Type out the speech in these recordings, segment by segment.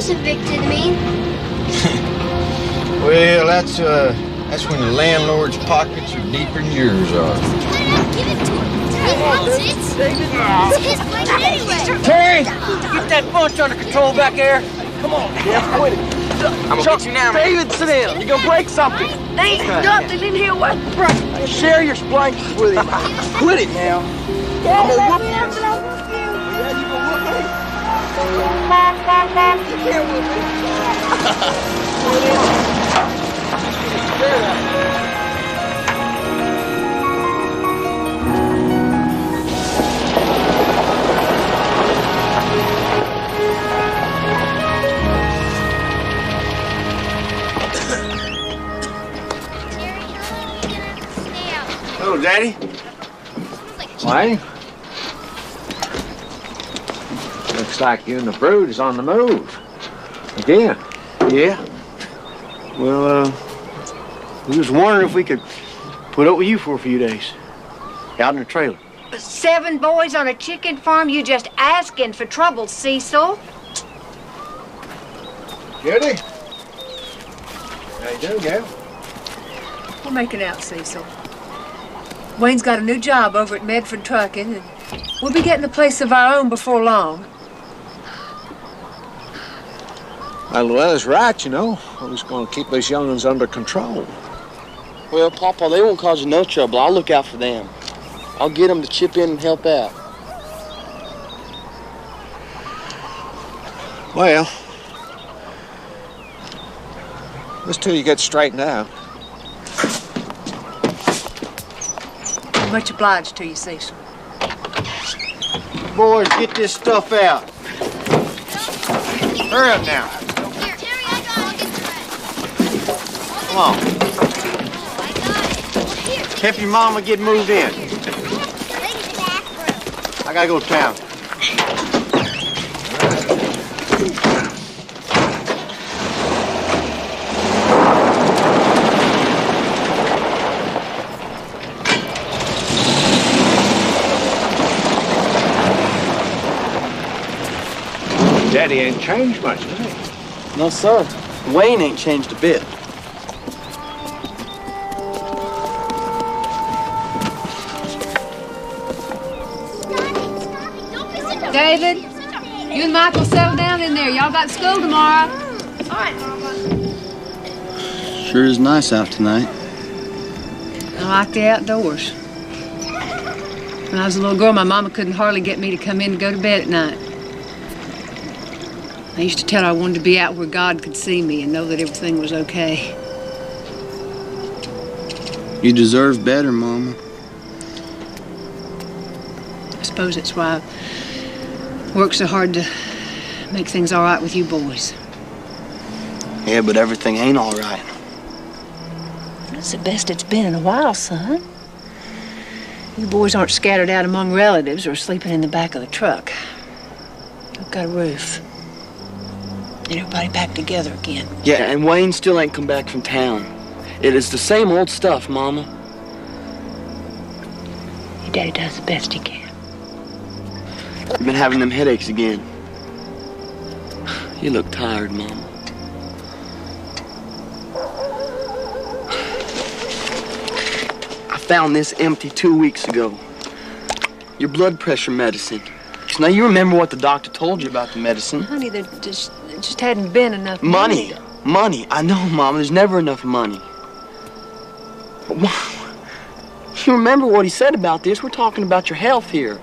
a victim to me. Well, that's when the landlord's pockets are deeper than yours are. Give it to him. He wants it. It's his blanket anyway. Terry, get that bunch under control back there. Come on. Yeah, quit it. I'm gonna get you now, man. David, sit down. You're gonna break something. There ain't nothing in here worth breaking. Share your blankets with him. Quit it now. I'm gonna whoop you. Yeah, you gonna whoop me? You can't whoop me. Quit it. Share that. Hello, Daddy. Wayne? Looks like you and the brood is on the move. Again. Yeah? Well, we was wondering if we could put up with you for a few days. Out in the trailer. 7 boys on a chicken farm? You just asking for trouble, Cecil. Judy? How you doing, Gal? We're making out, Cecil. Wayne's got a new job over at Medford Trucking, and we'll be getting a place of our own before long. Well, Luella's right, you know. I was going to keep these young'uns under control. Well, Papa, they won't cause you no trouble. I'll look out for them. I'll get them to chip in and help out. Well, this till you get straightened out. I'm much obliged to you, Cecil. Boys, get this stuff out. Hurry up now. Here, Terry, I got it. Come on. I got it. Here. Help your mama get moved in. Ladies' bathroom. I gotta go to town. Daddy ain't changed much, has he? No, sir. Wayne ain't changed a bit. David, you and Michael settle down in there. Y'all got school tomorrow. All right, Mama. Sure is nice out tonight. I like the outdoors. When I was a little girl, my mama couldn't hardly get me to come in and go to bed at night. I used to tell her I wanted to be out where God could see me and know that everything was okay. You deserve better, Mama. I suppose that's why I work so hard to make things all right with you boys. Yeah, but everything ain't all right. That's the best it's been in a while, son. You boys aren't scattered out among relatives or sleeping in the back of the truck. We've got a roof. And everybody back together again. Yeah, and Wayne still ain't come back from town. It is the same old stuff, Mama. Your daddy does the best he can. You've been having them headaches again. You look tired, Mama. I found this empty 2 weeks ago. Your blood pressure medicine. So now you remember what the doctor told you about the medicine. Honey, there just hadn't been enough Money. Money. I know, Mama. There's never enough money. But you remember what he said about this? We're talking about your health here.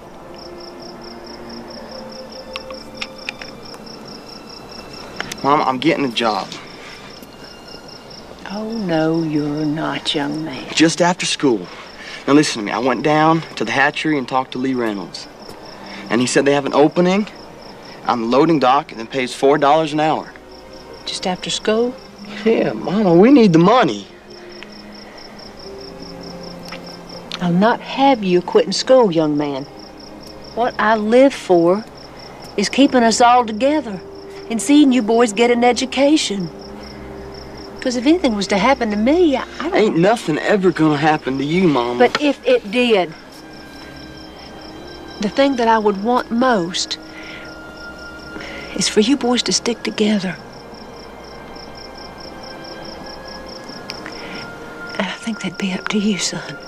Mama, I'm getting a job. Oh, no, you're not, young man. Just after school. Now listen to me. I went down to the hatchery and talked to Lee Reynolds. And he said they have an opening on the loading dock and it pays $4 an hour. Just after school? Yeah, Mama, we need the money. I'll not have you quitting school, young man. What I live for is keeping us all together and seeing you boys get an education. Because if anything was to happen to me, I don't... Ain't nothing ever gonna happen to you, Mama. But if it did, the thing that I would want most is for you boys to stick together. And I think that'd be up to you, son.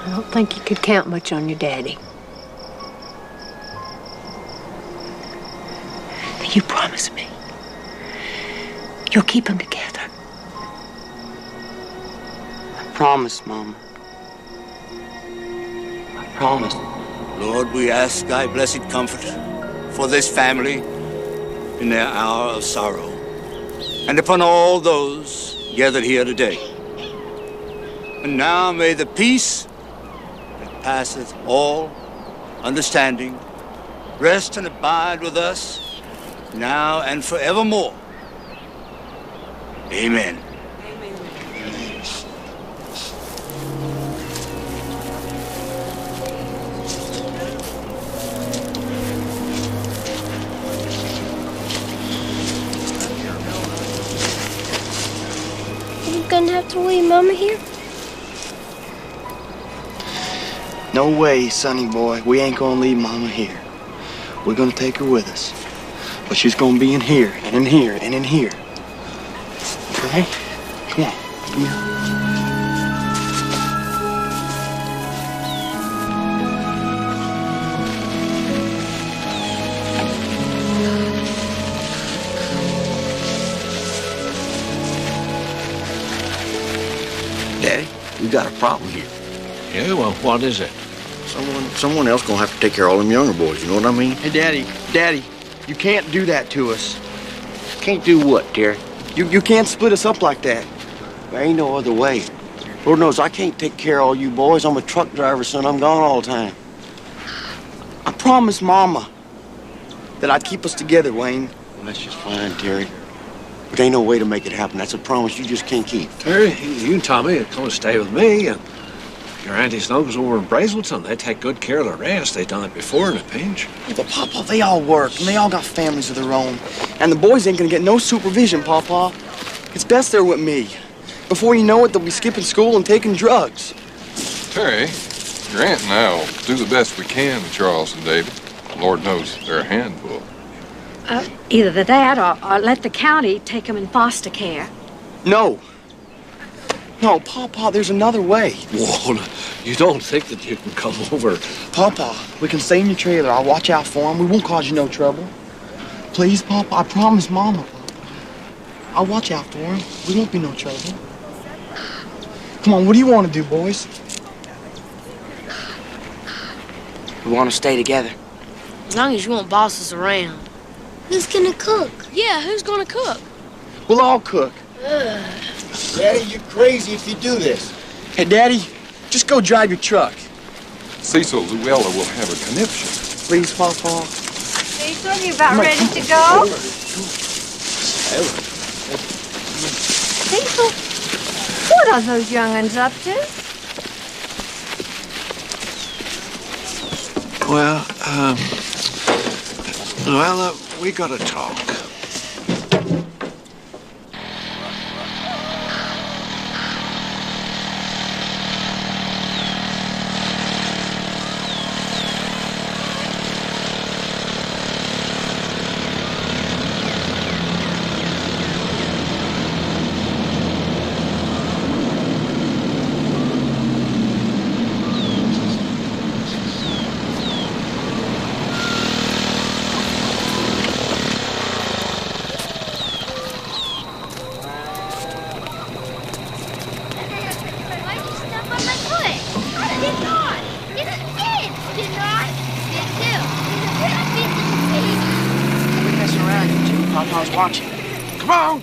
I don't think you could count much on your daddy. But you promise me you'll keep them together. I promise, Mama. I promise. Lord, we ask thy blessed comfort for this family in their hour of sorrow, and upon all those gathered here today. And now may the peace that passeth all understanding rest and abide with us now and forevermore. Amen. Gonna have to leave Mama here? No way, sonny boy. We ain't gonna leave Mama here. We're gonna take her with us. But she's gonna be in here, and in here, and in here. Okay? Come on. Come here. Daddy, we got a problem here. Yeah, well, what is it? Someone else gonna have to take care of all them younger boys, you know what I mean? Hey, Daddy, you can't do that to us. Can't do what, Terry? You can't split us up like that. There ain't no other way. Lord knows I can't take care of all you boys. I'm a truck driver, son. I'm gone all the time. I promised Mama that I'd keep us together, Wayne. Well, that's just fine, Terry. But ain't no way to make it happen. That's a promise you just can't keep. Terry, you and Tommy come and stay with me. And your aunties and uncles over in Brazelton, they take good care of the rest. They've done it before in a pinch. Yeah, but Papa, they all work, and they all got families of their own. And the boys ain't gonna get no supervision, Papa. It's best they're with me. Before you know it, they'll be skipping school and taking drugs. Terry, your aunt and I will do the best we can with Charles and David. Lord knows they're a handful. Either that or let the county take them in foster care. No. No, Papa, there's another way. Whoa, you don't think that you can come over? Papa, we can stay in your trailer. I'll watch out for them. We won't cause you no trouble. Please, Papa, I promise Mama. I'll watch out for them. We won't be no trouble. Come on, what do you want to do, boys? We want to stay together. As long as you won't boss us around. Who's gonna cook? Yeah, who's gonna cook? We'll all cook. Daddy, you're crazy if you do this. Hey, Daddy, just go drive your truck. Cecil Luella will have a conniption. Please, Papa. Cecil, you about ready to go? Cecil, what are those young'uns up to? Well, Luella, we gotta talk. Come on!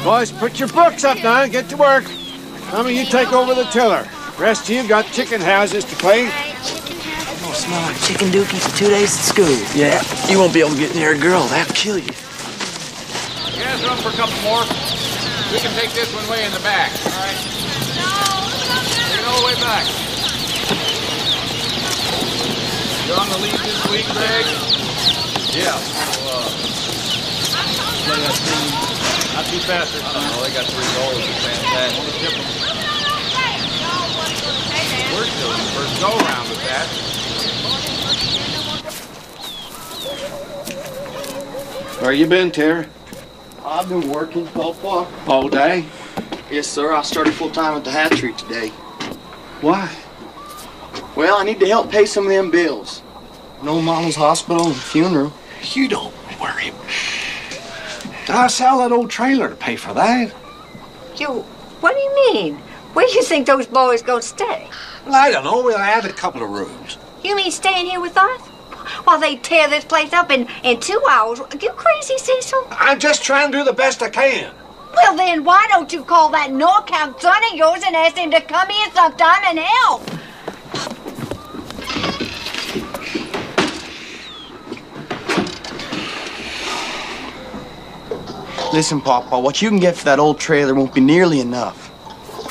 Boys, put your books up now and get to work. Tommy, you take over the tiller. Rest of you got chicken houses to clean. It's gonna smell like chicken dookie for 2 days at school. Yeah, you won't be able to get near a girl. They'll kill you. You guys room for a couple more? We can take this one way in the back, all right? No! Take it all the way back. You're on the lead this week, Greg? Yeah. Not too fast this time. Oh, they got 3 goals. It's fantastic. Want to tip them. We're still in the first go-round with that. Where you been, Terry? I've been working, Papa. All day? Yes, sir. I started full-time at the hatchery today. Why? Well, I need to help pay some of them bills. No Mama's hospital and funeral. You don't worry. I'll sell that old trailer to pay for that. What do you mean? Where do you think those boys gonna stay? Well, I don't know. We'll add a couple of rooms. You mean staying here with us? While they tear this place up in 2 hours? You crazy, Cecil? I'm just trying to do the best I can. Well, then why don't you call that NorCal son of yours and ask him to come here sometime and help? Listen, Papa, what you can get for that old trailer won't be nearly enough.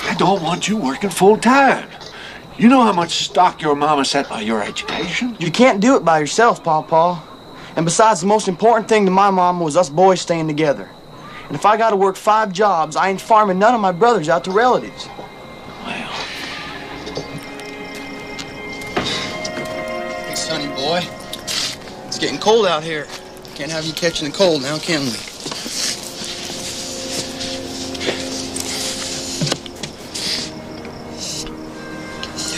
I don't want you working full-time. You know how much stock your mama set by your education? You can't do it by yourself, Papa. And besides, the most important thing to my mama was us boys staying together. And if I gotta work 5 jobs, I ain't farming none of my brothers out to relatives. Well. Hey, sonny boy. It's getting cold out here. Can't have you catching the cold now, can we?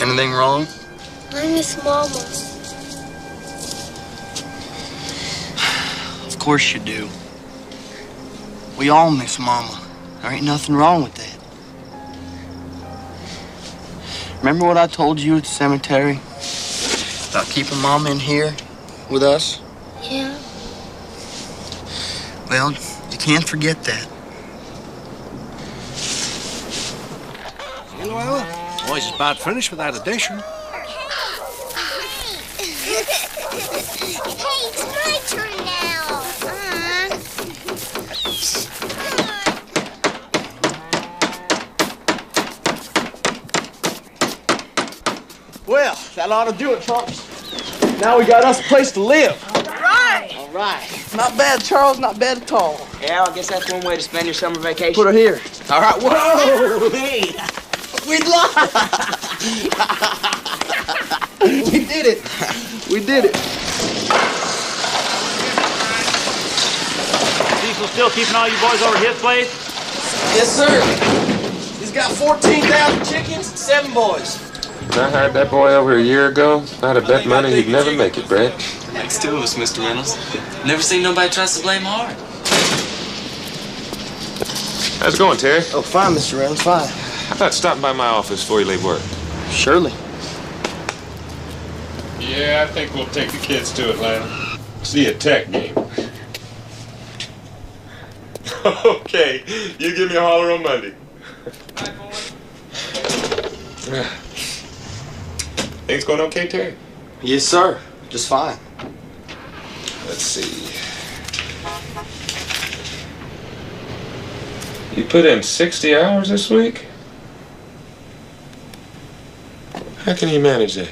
Anything wrong? I miss Mama. Of course you do. We all miss Mama. There ain't nothing wrong with that. Remember what I told you at the cemetery? About keeping Mama in here with us? Yeah. Well, you can't forget that. Hello, Ella. Boys is about finished without a disher. Hey, it's my turn now. Well, that ought to do it, folks. Now we got us a place to live. All right. All right. Not bad, Charles. Not bad at all. Yeah, I guess that's one way to spend your summer vacation. Put her here. All right, whoa! Hey! We lied. We did it. We did it. Cecil still keeping all you boys over his place? Yes, sir. He's got 14,000 chickens and 7 boys. I hired that boy over a year ago. If I'd have bet money he'd never make it, Brett. Makes 2 of us, Mr. Reynolds. Never seen nobody tries to blame hard. How's it going, Terry? Oh, fine, Mr. Reynolds, fine. How about stopping by my office before you leave work? Surely. Yeah, I think we'll take the kids to Atlanta. See a Tech game. Okay, you give me a holler on Monday. Things going okay, Terry? Yes, sir. Just fine. Let's see. You put in 60 hours this week? How can you manage that?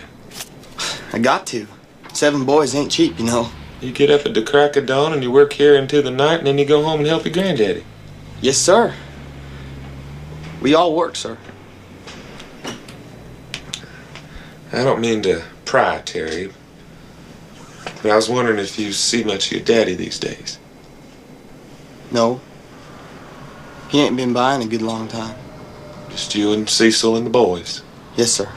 I got to. 7 boys ain't cheap, you know. You get up at the crack of dawn and you work here into the night and then you go home and help your granddaddy. Yes, sir. We all work, sir. I don't mean to pry, Terry, but I was wondering if you see much of your daddy these days. No. He ain't been by in a good long time. Just you and Cecil and the boys. Yes, sir.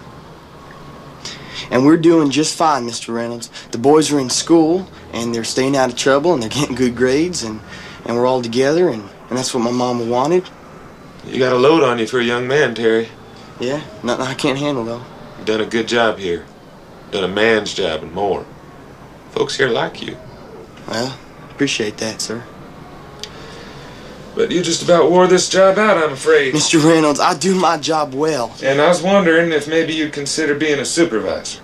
And we're doing just fine, Mr. Reynolds. The boys are in school, and they're staying out of trouble, and they're getting good grades, and we're all together, and that's what my mama wanted. You got a load on you for a young man, Terry. Yeah, nothing I can't handle, though. You've done a good job here. Done a man's job and more. Folks here like you. Well, appreciate that, sir. But you just about wore this job out, I'm afraid. Mr. Reynolds, I do my job well. And I was wondering if maybe you'd consider being a supervisor.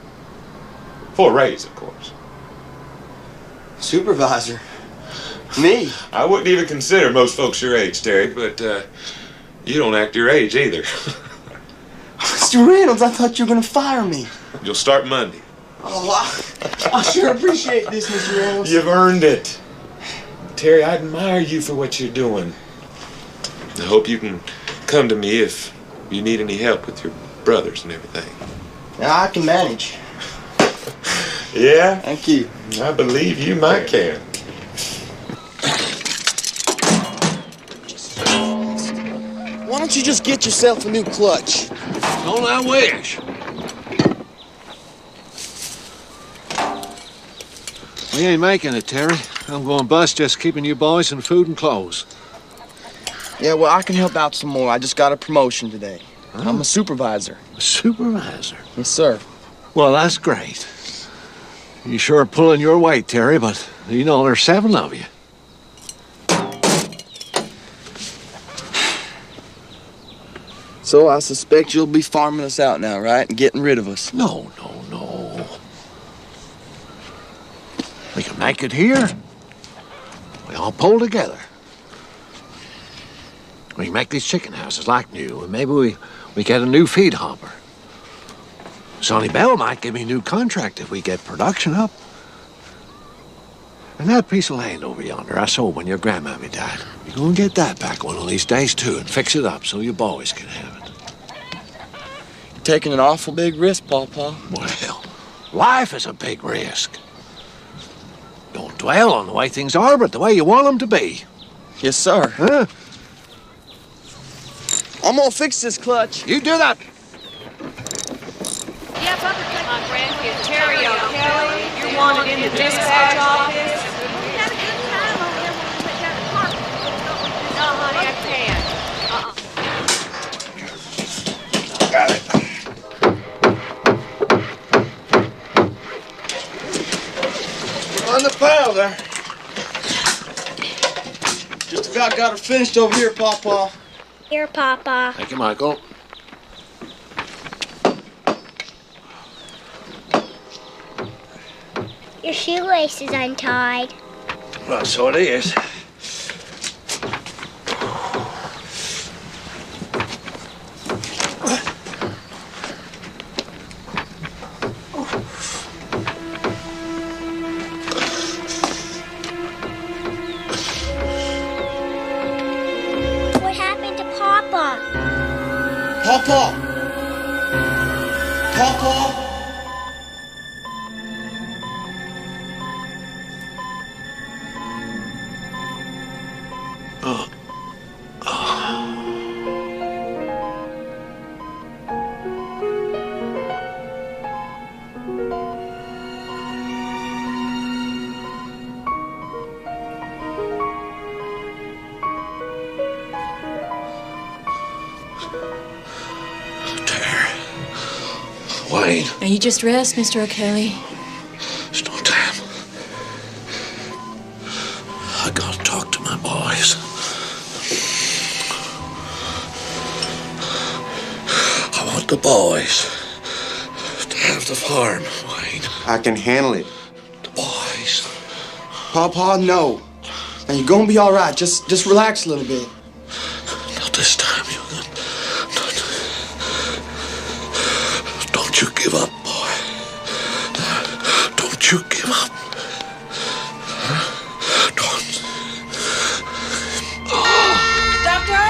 For a raise, of course. Supervisor? Me? I wouldn't even consider most folks your age, Terry, but you don't act your age either. Mr. Reynolds, I thought you were going to fire me. You'll start Monday. Oh, I sure appreciate this, Mr. Reynolds. You've earned it. Terry, I admire you for what you're doing. I hope you can come to me if you need any help with your brothers and everything. Now I can manage. Yeah? Thank you. I believe you might can. don't you just get yourself a new clutch? Don't I wish? We ain't making it, Terry. I'm going bust just keeping you boys in food and clothes. Yeah, well, I can help out some more. I just got a promotion today. Huh? I'm a supervisor. A supervisor? Yes, sir. Well, that's great. You sure are pulling your weight, Terry, but you know there's 7 of you. So I suspect you'll be farming us out now, right? And getting rid of us. No. We can make it here. We all pull together. We can make these chicken houses like new, and maybe we get a new feed hopper. Sonny Bell might give me a new contract if we get production up. And that piece of land over yonder I sold when your grandmammy died. You're gonna get that back one of these days, too, and fix it up so your boys can have it. You're taking an awful big risk, Pawpaw. Well, life is a big risk. Don't dwell on the way things are, but the way you want them to be. Yes, sir. Huh? I'm gonna fix this clutch. You do that. Yeah, Papa, my grandkid, Terry O'Kelly. You're wanted in the dispatch office. We had a good time over there when we went down to park. No, honey, I can't. Got it. On the pile there. Just about got her finished over here, Pawpaw. Here, Papa. Thank you, Michael. Your shoelace is untied. Well, so it is. What happened to Papa? Pawpaw! Pawpaw! Wayne. Now you just rest, Mr. O'Kelly. It's no time. I gotta talk to my boys. I want the boys to have the farm, Wayne. I can handle it. The boys. Pawpaw, no. Now you're gonna be all right. Just relax a little bit. Not this time, you. Don't you give up, boy. Don't you give up. Don't. Doctor?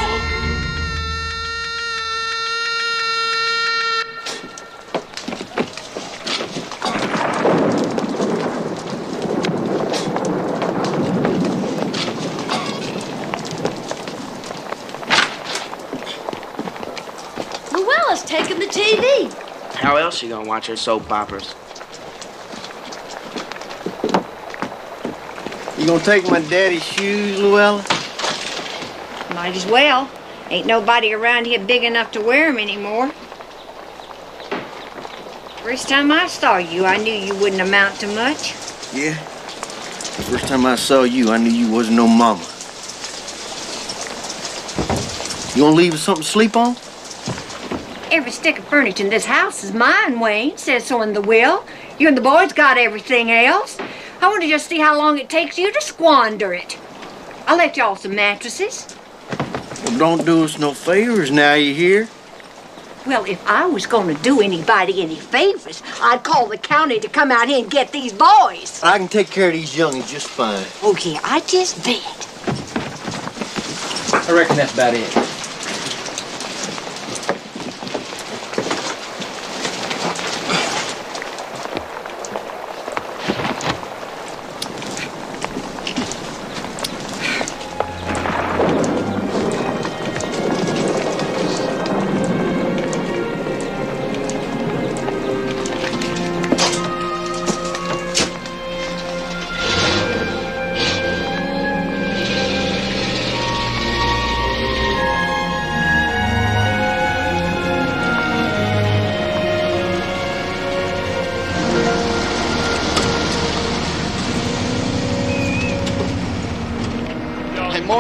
Luella's taking the TV. How else she gonna watch her soap operas? You gonna take my daddy's shoes, Luella? Might as well. Ain't nobody around here big enough to wear 'em anymore. First time I saw you, I knew you wouldn't amount to much. Yeah. The first time I saw you, I knew you wasn't no mama. You gonna leave us something to sleep on? Every stick of furniture in this house is mine, Wayne. Says so in the will. You and the boys got everything else. I want to just see how long it takes you to squander it. I left y'all some mattresses. Well, don't do us no favors now, you hear? Well, if I was going to do anybody any favors, I'd call the county to come out here and get these boys. I can take care of these youngins just fine. Oh, yeah, I just bet. I reckon that's about it.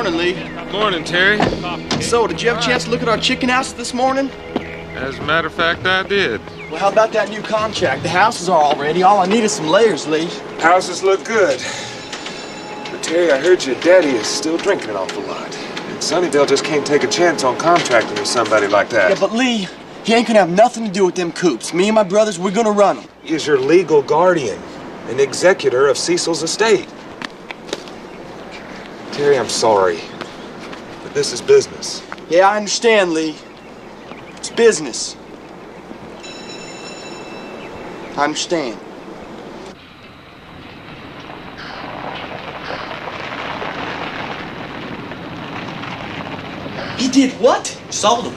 Morning, Lee. Morning, Terry. So, did you have a chance to look at our chicken house this morning? As a matter of fact, I did. Well, how about that new contract? The houses are all ready. All I need is some layers, Lee. Houses look good. But Terry, I heard your daddy is still drinking an awful lot. And Sunnyvale just can't take a chance on contracting with somebody like that. Yeah, but Lee, he ain't gonna have nothing to do with them coops. Me and my brothers, we're gonna run them. He is your legal guardian and executor of Cecil's estate. Terry, I'm sorry, but this is business. Yeah, I understand, Lee. It's business. I understand. He did what? Sold them.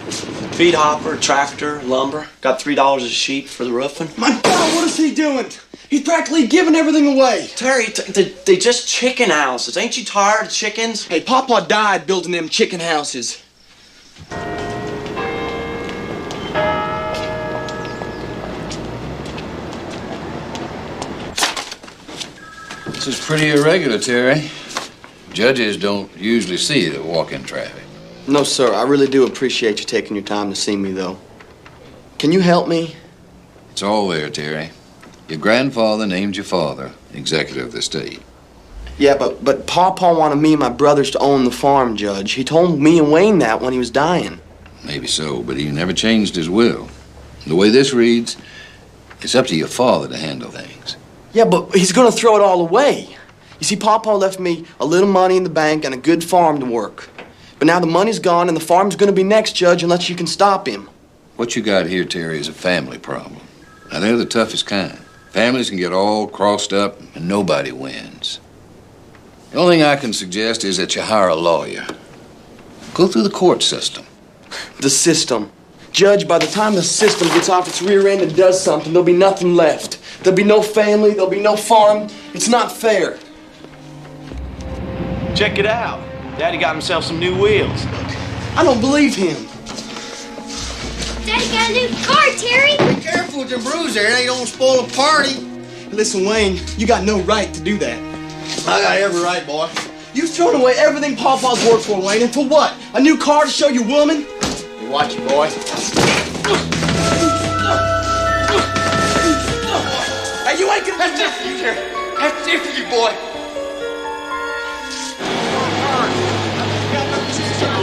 Feed hopper, tractor, lumber. Got $3 a sheet for the roofing. My God, what is he doing? He's practically giving everything away. Terry, they just chicken houses. Ain't you tired of chickens? Hey, Papa died building them chicken houses. This is pretty irregular, Terry. Judges don't usually see the walk-in traffic. No, sir. I really do appreciate you taking your time to see me, though. Can you help me? It's all there, Terry. Your grandfather named your father executor of the estate. Yeah, but Papa wanted me and my brothers to own the farm, Judge. He told me and Wayne that when he was dying. Maybe so, but he never changed his will. The way this reads, it's up to your father to handle things. Yeah, but he's gonna throw it all away. You see, Papa left me a little money in the bank and a good farm to work. But now the money's gone and the farm's gonna be next, Judge, unless you can stop him. What you got here, Terry, is a family problem. Now, they're the toughest kind. Families can get all crossed up and nobody wins. The only thing I can suggest is that you hire a lawyer. Go through the court system. The system. Judge, by the time the system gets off its rear end and does something, there'll be nothing left. There'll be no family, there'll be no farm. It's not fair. Check it out. Daddy got himself some new wheels. I don't believe him. Daddy got a new car, Terry. Be careful with them bruises there. They don't spoil a party. Listen, Wayne, you got no right to do that. I got every right, boy. You've thrown away everything Papa's worked for, Wayne, and for what? A new car to show your woman? You watch it, boy. Hey, you ain't gonna... That's it for you, Terry. That's it for you, boy.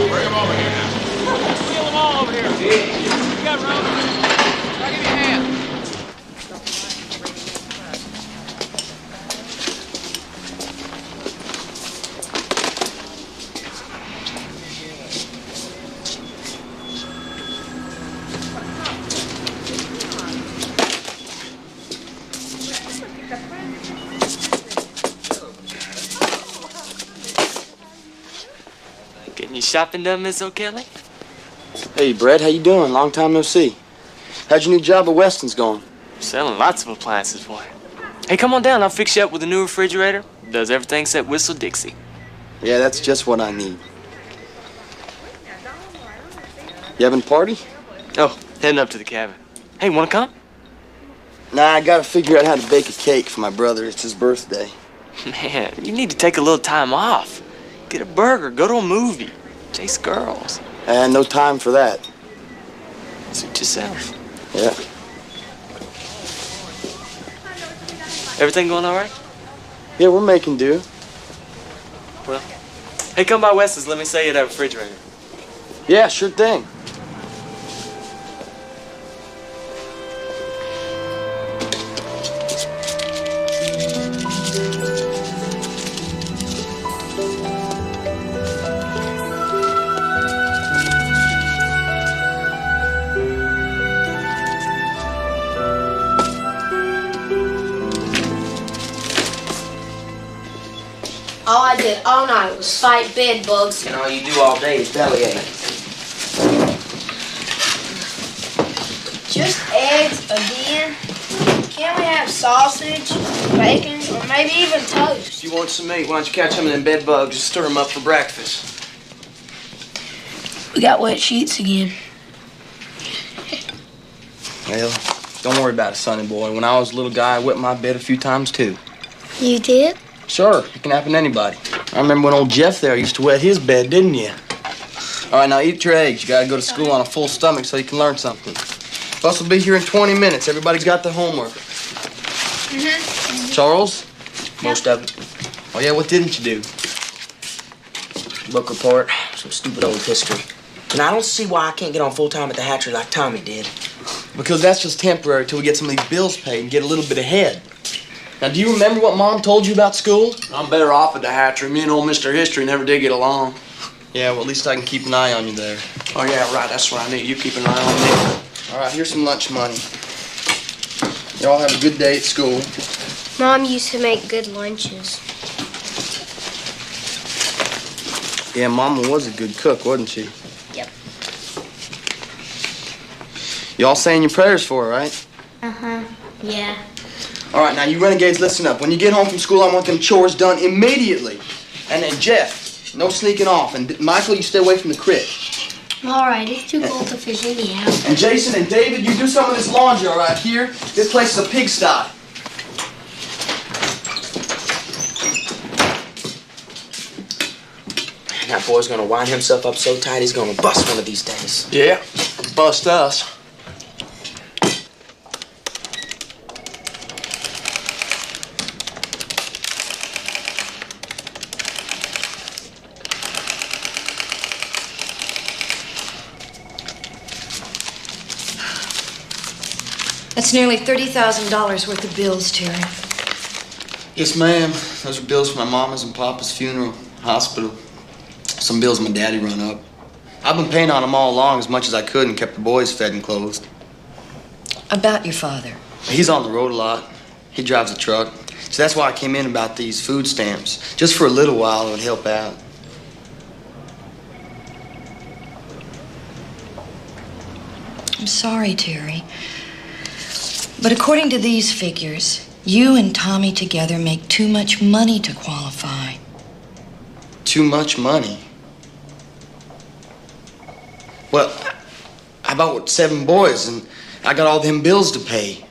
Bring them over here now. Wheel them all over here. You got room? I'll give you a hand. Getting your shopping done, Miss O'Kelly? Hey, Brett, how you doing? Long time no see. How'd your new job at Weston's going? Selling lots of appliances, boy. Hey, come on down. I'll fix you up with a new refrigerator. Does everything except whistle Dixie. Yeah, that's just what I need. You having a party? Oh, heading up to the cabin. Hey, wanna come? Nah, I gotta figure out how to bake a cake for my brother. It's his birthday. Man, you need to take a little time off. Get a burger, go to a movie, chase girls. And no time for that. Suit yourself. Yeah. Everything going all right? Yeah, we're making do. Well, hey, come by Weston's. Let me sell you that refrigerator. Yeah, sure thing. All I did all night was fight bed bugs. And all you do all day is bellyache. Just eggs again? Can't we have sausage, bacon, or maybe even toast? If you want some meat, why don't you catch some of them bed bugs and stir them up for breakfast? We got wet sheets again. Well, don't worry about it, sonny boy. When I was a little guy, I wet my bed a few times, too. You did? Sure, it can happen to anybody. I remember when old Jeff there used to wet his bed, didn't you? All right, now eat your eggs. You gotta go to school on a full stomach so you can learn something. Bus will be here in 20 minutes. Everybody's got their homework. Charles? Most of it. Oh, yeah, what didn't you do? Book report, some stupid old history. And I don't see why I can't get on full-time at the hatchery like Tommy did. Because that's just temporary till we get some of these bills paid and get a little bit ahead. Now, do you remember what Mom told you about school? I'm better off at the hatchery. Me and old Mr. History never did get along. Yeah, well, at least I can keep an eye on you there. Oh, yeah, right. That's what I need. You keep an eye on me. All right, here's some lunch money. Y'all have a good day at school. Mom used to make good lunches. Yeah, Mama was a good cook, wasn't she? Yep. Y'all saying your prayers for her, right? Uh-huh. Yeah. All right, now you renegades, listen up. When you get home from school, I want them chores done immediately. And then Jeff, no sneaking off. And Michael, you stay away from the crick. All right, it's too cold to fish anyhow. And Jason and David, you do some of this laundry, all right, here. This place is a pigsty. That boy's gonna wind himself up so tight he's gonna bust one of these days. Yeah, bust us. That's nearly $30,000 worth of bills, Terry. Yes, ma'am. Those are bills for my mama's and papa's funeral, hospital. Some bills my daddy run up. I've been paying on them all along as much as I could and kept the boys fed and clothed. About your father. He's on the road a lot. He drives a truck. So that's why I came in about these food stamps. Just for a little while, it would help out. I'm sorry, Terry. But according to these figures, you and Tommy together make too much money to qualify. Too much money? Well, how about 7 boys and I got all them bills to pay?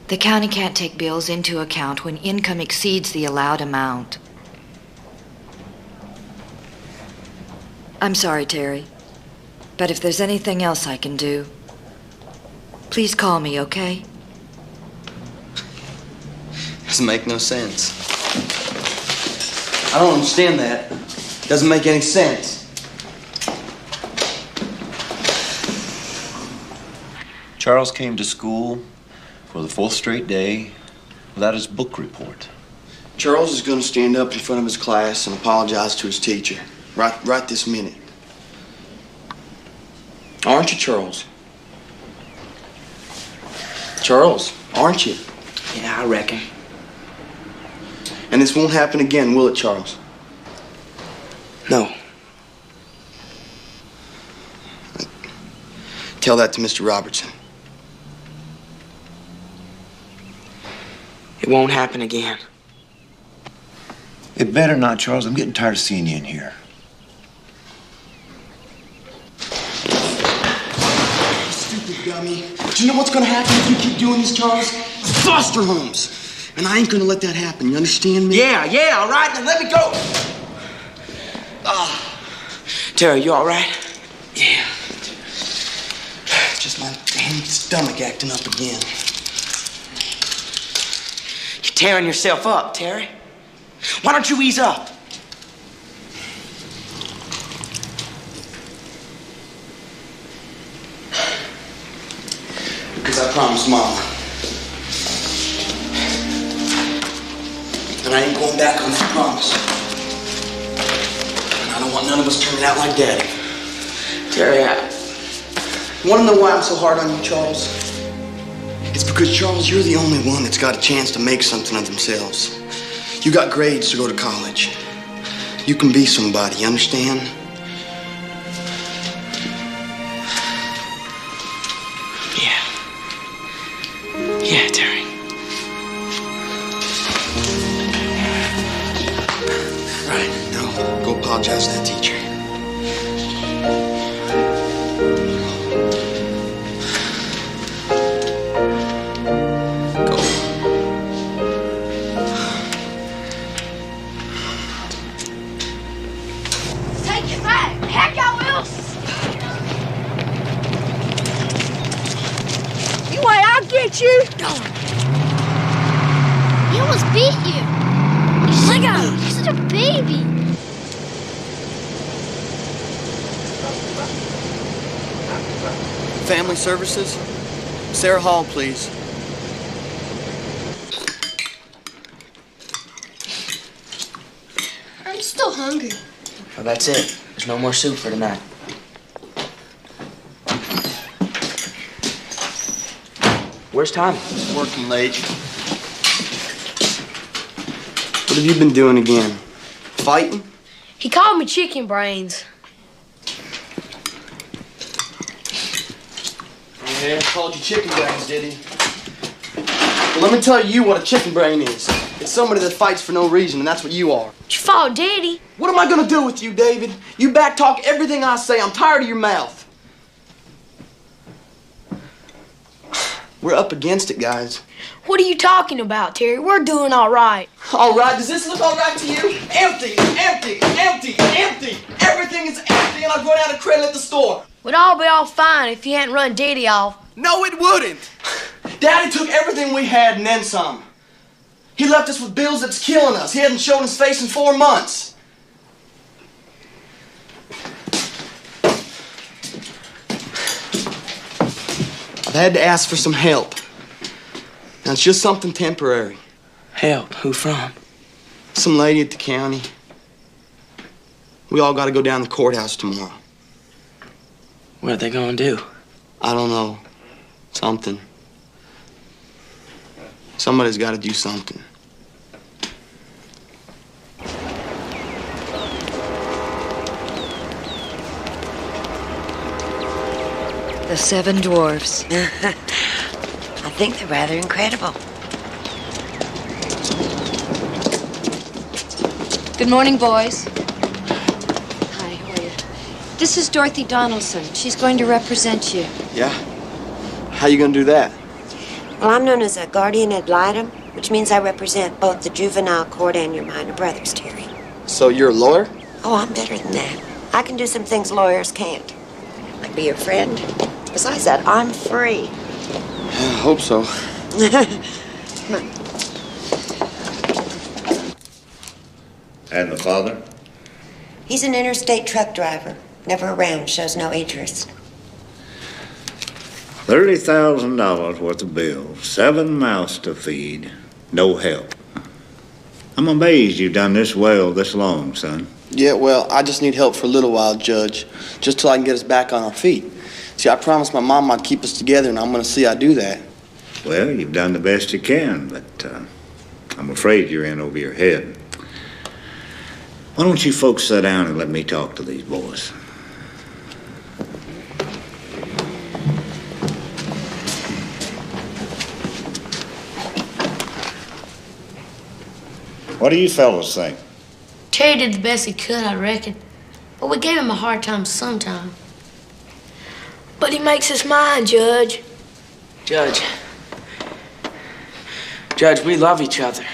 The county can't take bills into account when income exceeds the allowed amount. I'm sorry, Terry. But if there's anything else I can do, please call me, okay? Doesn't make no sense. I don't understand that. Doesn't make any sense. Charles came to school for the 4th straight day without his book report. Charles is going to stand up in front of his class and apologize to his teacher. Right this minute. Aren't you, Charles? Charles, aren't you? Yeah, I reckon. And this won't happen again, will it, Charles? No. Tell that to Mr. Robertson. It won't happen again. It better not, Charles. I'm getting tired of seeing you in here. Stupid dummy. Do you know what's going to happen if you keep doing this, Charles? Foster homes. And I ain't going to let that happen. You understand me? Yeah, all right. Then let me go. Terry, you all right? Yeah. Just my damn stomach acting up again. You're tearing yourself up, Terry. Why don't you ease up? Because I promised Mama. And I ain't going back on that promise. And I don't want none of us turning out like Daddy. Terry, You want to know why I'm so hard on you, Charles? It's because, Charles, you're the only one that's got a chance to make something of themselves. You got grades to go to college. You can be somebody, you understand? Yeah, Terry. Right, now go apologize to that teacher. He almost beat you. You're such a baby. Family Services? Sarah Hall, please. I'm still hungry. Well, that's it. There's no more soup for tonight. Where's Tommy? Working late. What have you been doing again? Fighting? He called me chicken brains. Yeah, called you chicken brains, did he? Well, let me tell you what a chicken brain is. It's somebody that fights for no reason, and that's what you are. It's your fault, Daddy. What am I gonna do with you, David? You backtalk everything I say. I'm tired of your mouth. We're up against it, guys. What are you talking about, Terry? We're doing all right. All right? Does this look all right to you? Empty, empty, empty, empty. Everything is empty, and I've run out of credit at the store. We'd all be all fine if you hadn't run Daddy off. No, it wouldn't. Daddy took everything we had and then some. He left us with bills that's killing us. He hadn't shown his face in 4 months. I've had to ask for some help. Now, it's just something temporary. Help? Who from? Some lady at the county. We all got to go down to the courthouse tomorrow. What are they gonna do? I don't know. Something. Somebody's got to do something. The Seven Dwarfs. I think they're rather incredible. Good morning, boys. Hi, how are you? This is Dorothy Donaldson. She's going to represent you. Yeah? How you gonna do that? Well, I'm known as a guardian ad litem, which means I represent both the juvenile court and your minor brothers, Terry. So you're a lawyer? Oh, I'm better than that. I can do some things lawyers can't. Like be your friend. Besides that, I'm free. I hope so. And the father? He's an interstate truck driver. Never around, shows no interest. $30,000 worth of bills, 7 mouths to feed, no help. I'm amazed you've done this well this long, son. Yeah, well, I just need help for a little while, Judge. Just till I can get us back on our feet. See, I promised my mom I'd keep us together, and I'm gonna see I do that. Well, you've done the best you can, but I'm afraid you're in over your head. Why don't you folks sit down and let me talk to these boys? What do you fellows think? Terry did the best he could, I reckon. But we gave him a hard time sometime. But he makes his mind, Judge. Judge, we love each other.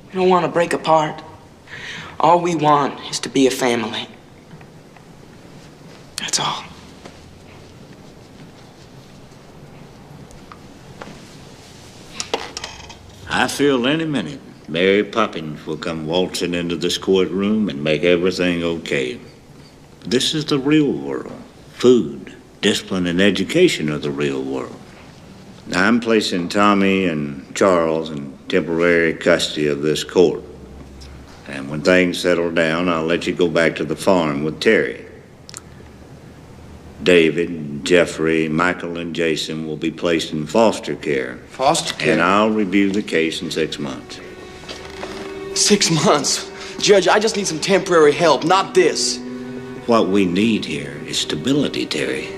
We don't want to break apart. All we want is to be a family. That's all. I feel any minute Mary Poppins will come waltzing into this courtroom and make everything okay. This is the real world. Food, discipline, and education are the real world. Now, I'm placing Tommy and Charles in temporary custody of this court. And when things settle down, I'll let you go back to the farm with Terry. David, Jeffrey, Michael, and Jason will be placed in foster care. Foster care? And I'll review the case in 6 months. 6 months? Judge, I just need some temporary help, not this. What we need here is stability, Terry.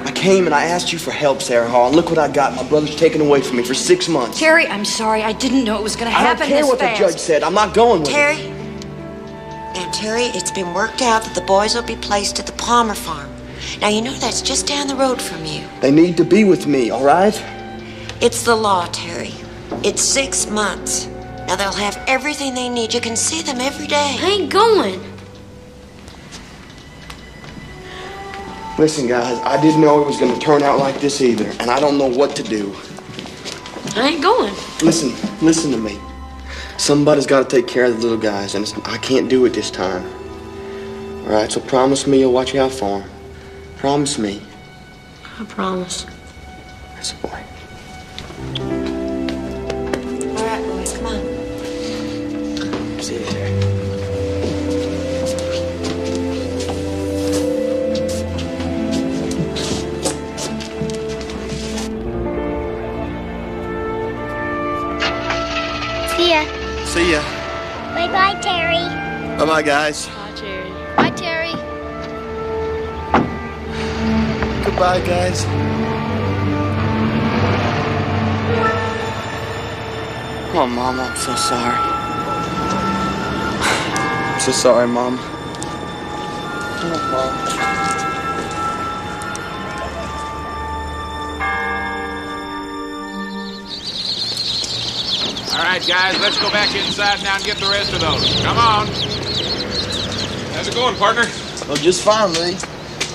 I came and I asked you for help, Sarah Hall, and look what I got. My brother's taken away from me for 6 months. Terry, I'm sorry. I didn't know it was going to happen I don't care this what fast. the judge said. I'm not going with Terry? it. Now, Terry, it's been worked out that the boys will be placed at the Palmer farm. Now, you know that's just down the road from you. They need to be with me, all right? It's the law, Terry. It's 6 months. Now, they'll have everything they need. You can see them every day. I ain't going. Listen, guys, I didn't know it was going to turn out like this either, and I don't know what to do. I ain't going. Listen to me. Somebody's got to take care of the little guys, and I can't do it this time. All right, so promise me you'll watch out for them. Promise me. I promise. That's a boy. All right, boys, come on. See you there. See ya. See ya. Bye-bye, Terry. Bye-bye, guys. Bye, Terry. Bye, Terry. Goodbye, guys. Oh, Mama, I'm so sorry. I'm so sorry, Mom. Oh, Mom. All right, guys, let's go back inside now and get the rest of those. Come on. How's it going, partner? Oh, just fine, Lee.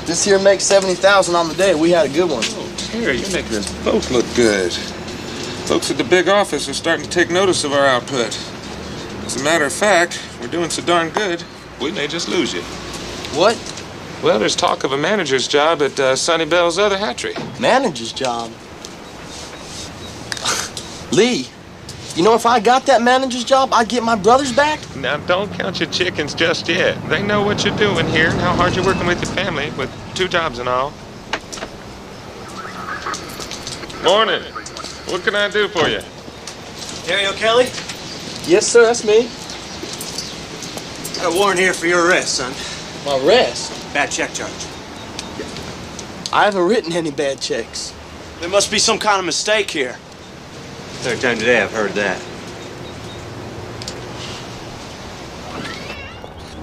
This here makes 70,000 on the day. We had a good one. Oh, Terry, you're making us both look good. Folks at the big office are starting to take notice of our output. As a matter of fact, we're doing so darn good, we may just lose you. What? Well, there's talk of a manager's job at Sonny Bell's other hatchery. Manager's job? Lee, you know, if I got that manager's job, I'd get my brothers back? Now, don't count your chickens just yet. They know what you're doing here and how hard you're working with your family, with 2 jobs and all. Morning. What can I do for you? Terry O'Kelly? Yes, sir, that's me. Got a warrant here for your arrest, son. My arrest? Bad check charge. I haven't written any bad checks. There must be some kind of mistake here. Third time today I've heard that.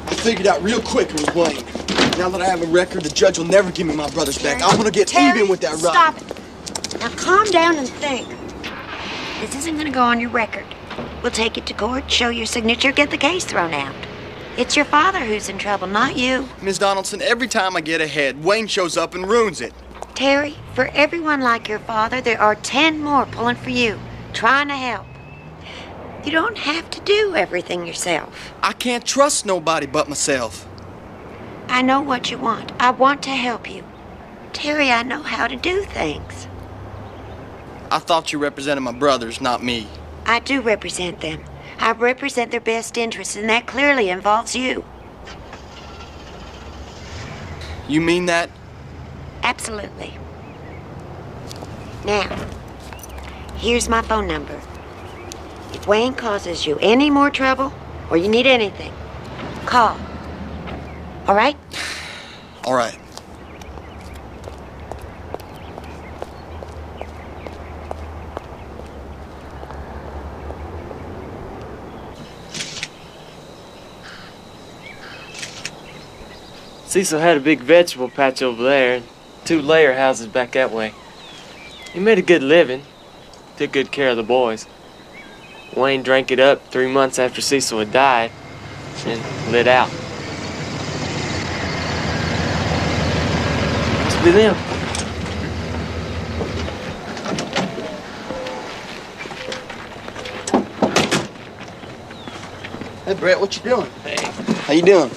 I figured out real quick it was Wayne. Now that I have a record, the judge will never give me my brothers back. I'm gonna get even with that rock. Stop it. Now calm down and think. This isn't gonna go on your record. We'll take it to court, show your signature, get the case thrown out. It's your father who's in trouble, not you. Ms. Donaldson, every time I get ahead, Wayne shows up and ruins it. Terry, for everyone like your father, there are 10 more pulling for you, trying to help. You don't have to do everything yourself. I can't trust nobody but myself. I know what you want. I want to help you. Terry, I know how to do things. I thought you represented my brothers, not me. I do represent them. I represent their best interests, and that clearly involves you. You mean that? Absolutely. Now, here's my phone number. If Wayne causes you any more trouble, or you need anything, call. All right? All right. Cecil had a big vegetable patch over there and 2 layer houses back that way. He made a good living, took good care of the boys. Wayne drank it up 3 months after Cecil had died and lit out. Must be them. Hey, Brett, what you doing? Hey. How you doing?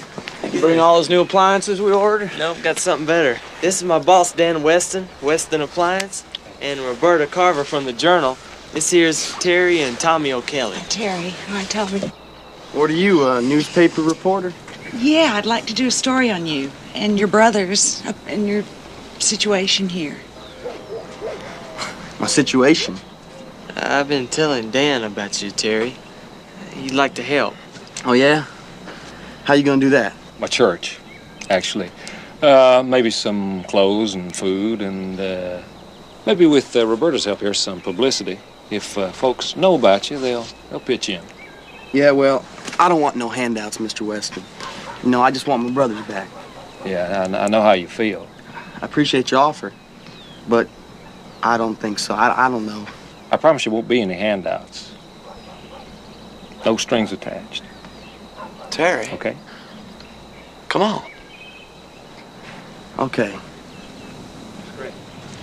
You bring all those new appliances we ordered? Nope, got something better. This is my boss, Dan Weston, Weston Appliance, and Roberta Carver from the Journal. This here's Terry and Tommy O'Kelly. Terry, hi, Tommy. What are you, a newspaper reporter? Yeah, I'd like to do a story on you and your brothers and your situation here. My situation? I've been telling Dan about you, Terry. He'd like to help. Oh, yeah? How you gonna do that? My church, actually. Maybe some clothes and food, and maybe with Roberta's help here, some publicity. If folks know about you, they'll pitch in. Yeah, well, I don't want no handouts, Mr. Weston. You know, I just want my brothers back. Yeah, I know how you feel. I appreciate your offer, but I don't think so. I don't know. I promise you won't be any handouts. No strings attached. Terry. Okay? Come on. Okay.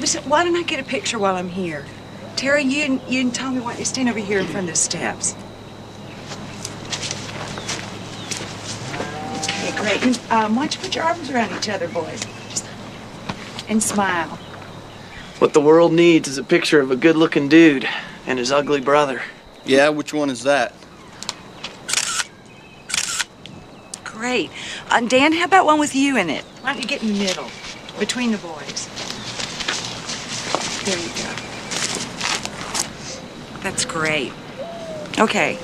Listen, why don't I get a picture while I'm here? Terry, you and Tommy, why don't you stand over here in front of the steps? Okay, great. And, why don't you put your arms around each other, boys? And smile. What the world needs is a picture of a good-looking dude and his ugly brother. Yeah, which one is that? Great. Dan, how about one with you in it? Why don't you get in the middle, between the boys? There you go. That's great. Okay.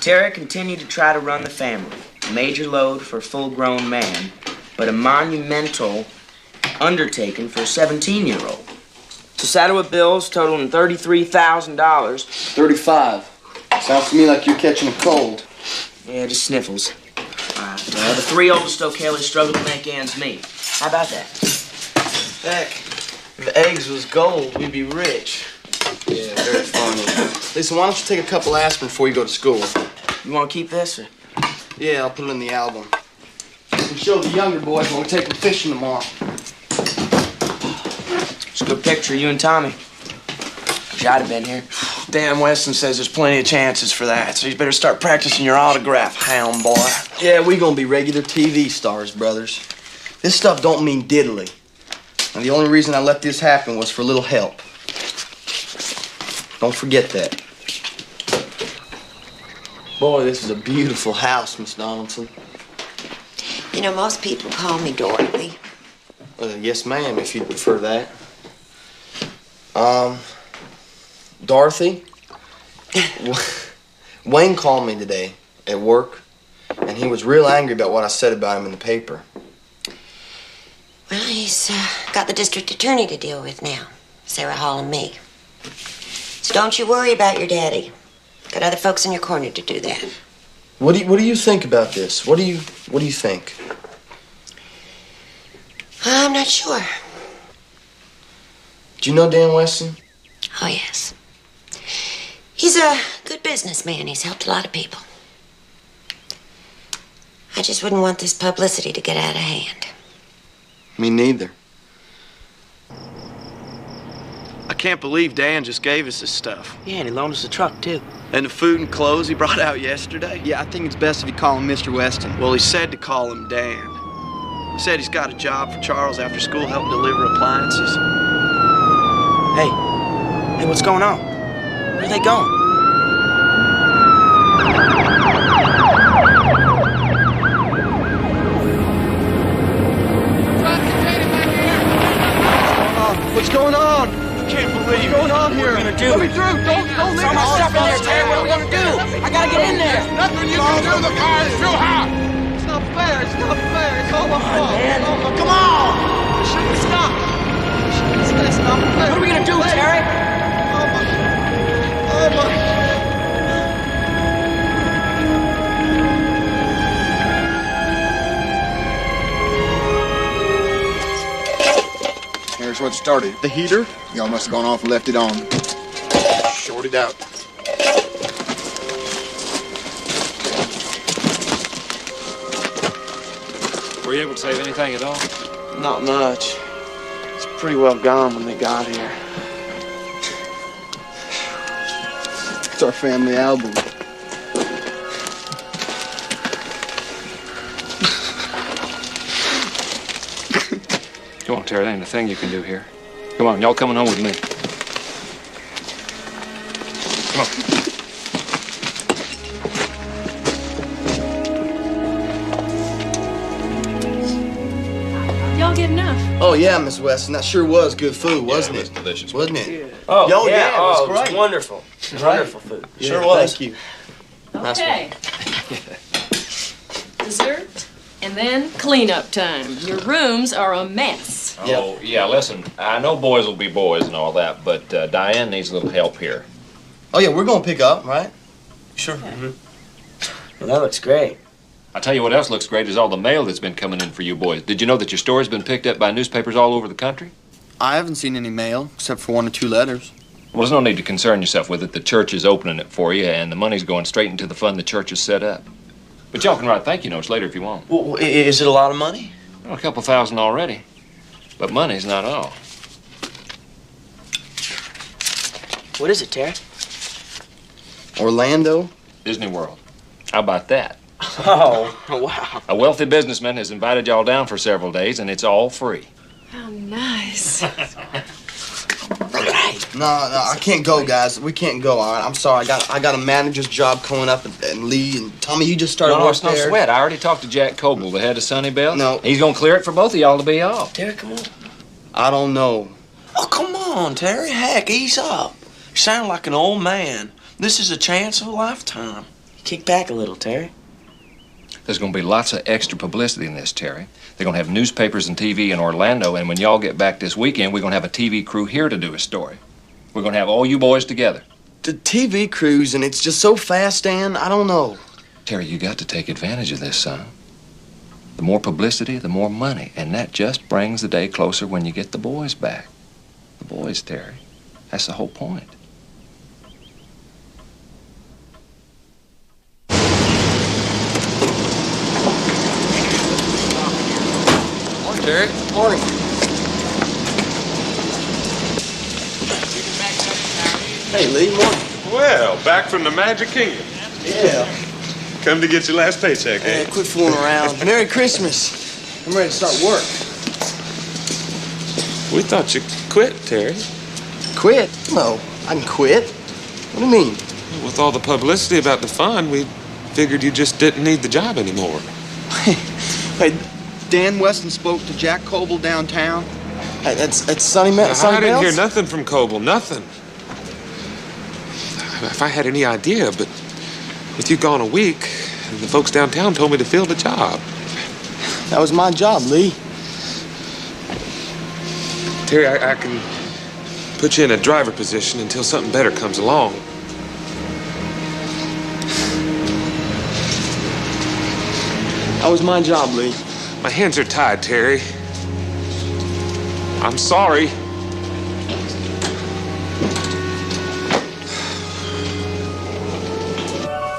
Tara continued to try to run the family. A major load for a full-grown man, but a monumental undertaking for a 17-year-old. To settle with bills totaling $33,000. 35. Sounds to me like you're catching a cold. Yeah, just sniffles. The three oldest O'Kelleys struggle to make ends meet. How about that? Heck, if eggs was gold, we'd be rich. Yeah, very funny. Listen, why don't you take a couple aspirin before you go to school? You want to keep this? Or? Yeah, I'll put it in the album. You can show the younger boys when we take them fishing tomorrow. It's a good picture of you and Tommy. Wish I'd have been here. Dan Weston says there's plenty of chances for that, so you better start practicing your autograph, hound boy. Yeah, we gonna be regular TV stars, brothers. This stuff don't mean diddly. And the only reason I let this happen was for a little help. Don't forget that. Boy, this is a beautiful house, Miss Donaldson. You know, most people call me Dorothy. Yes, ma'am, if you'd prefer that. Dorothy? Wayne called me today at work, and he was real angry about what I said about him in the paper. Well, he's got the district attorney to deal with now, Sarah Hall and me. So don't you worry about your daddy. Got other folks in your corner to do that. What do you think about this? What do you think? I'm not sure. Do you know Dan Weston? Oh, yes. He's a good businessman. He's helped a lot of people. I just wouldn't want this publicity to get out of hand. Me neither. I can't believe Dan just gave us this stuff. Yeah, and he loaned us a truck, too. And the food and clothes he brought out yesterday? Yeah, I think it's best if you call him Mr. Weston. Well, he said to call him Dan. He said he's got a job for Charles after school helping deliver appliances. Hey, what's going on? Where are they going? What's going on? I can't believe what's going on here. What are we gonna do? Let me through. Don't leave my stuff in there, Terry. What are we gonna do? I gotta get in there. Nothing you can do. The car is too hot. It's not fair. It's not fair. It's all my fault. Man. Come on. We shouldn't stop. It's not fair. What are we gonna do, Terry? Oh my. Here's what started. The heater? Y'all must have gone off and left it on. Short it out. Were you able to save anything at all? Not much. It's pretty well gone when they got here. It's our family album. Come on, Terry, there ain't a thing you can do here. Come on, y'all coming home with me. Come on. Y'all get enough? Oh, yeah, Miss Weston. That sure was good food, wasn't it? It was delicious. Wasn't it? Oh, Yo, yeah, it was it great. was wonderful. Wonderful food. Yeah, Sure was. Thank you. Okay. Dessert, and then cleanup time. Your rooms are a mess. Oh, yeah, listen, I know boys will be boys and all that, but Diane needs a little help here. Oh, yeah, we're going to pick up, right? Sure. Well, that looks great. I'll tell you what else looks great is all the mail that's been coming in for you boys. Did you know that your story's been picked up by newspapers all over the country? I haven't seen any mail, except for 1 or 2 letters. Well, there's no need to concern yourself with it. The church is opening it for you, and the money's going straight into the fund the church has set up. But y'all can write thank you notes later if you want. Well, is it a lot of money? Well, a couple thousand already. But money's not all. What is it, Terry? Orlando? Disney World. How about that? Oh, wow. A wealthy businessman has invited y'all down for several days, and it's all free. How nice. No, I can't go, guys. We can't go. All right, I'm sorry. I got a manager's job coming up, and Lee and Tommy, you just started No, work it's no there. sweat. I already talked to Jack Coble, the head of Sunnybell. No. He's gonna clear it for both of y'all to be off. Terry, come on. I don't know. Oh, come on, Terry. Heck, ease up. You sound like an old man. This is a chance of a lifetime. Kick back a little, Terry. There's gonna be lots of extra publicity in this, Terry. They're gonna have newspapers and TV in Orlando, and when y'all get back this weekend, we're gonna have a TV crew here to do a story. We're gonna have all you boys together. The TV crews, and it's just so fast, Dan. I don't know. Terry, you got to take advantage of this, son. The more publicity, the more money, and that just brings the day closer when you get the boys back. The boys, Terry. That's the whole point. Morning, Terry. Morning. Hey, Lee, morning. Well, back from the Magic Kingdom. Yeah. Come to get your last paycheck, Hey, quit fooling around. Merry Christmas. I'm ready to start work. We thought you quit, Terry. Quit? No, I didn't quit. What do you mean? With all the publicity about the fund, we figured you just didn't need the job anymore. Hey, Dan Weston spoke to Jack Coble downtown. Hey, that's Sunny I didn't Bells? hear nothing from Coble, nothing. If I had any idea, but with you gone a week, the folks downtown told me to fill the job. That was my job, Lee. Terry, I can put you in a driver position until something better comes along. That was my job, Lee. My hands are tied, Terry. I'm sorry.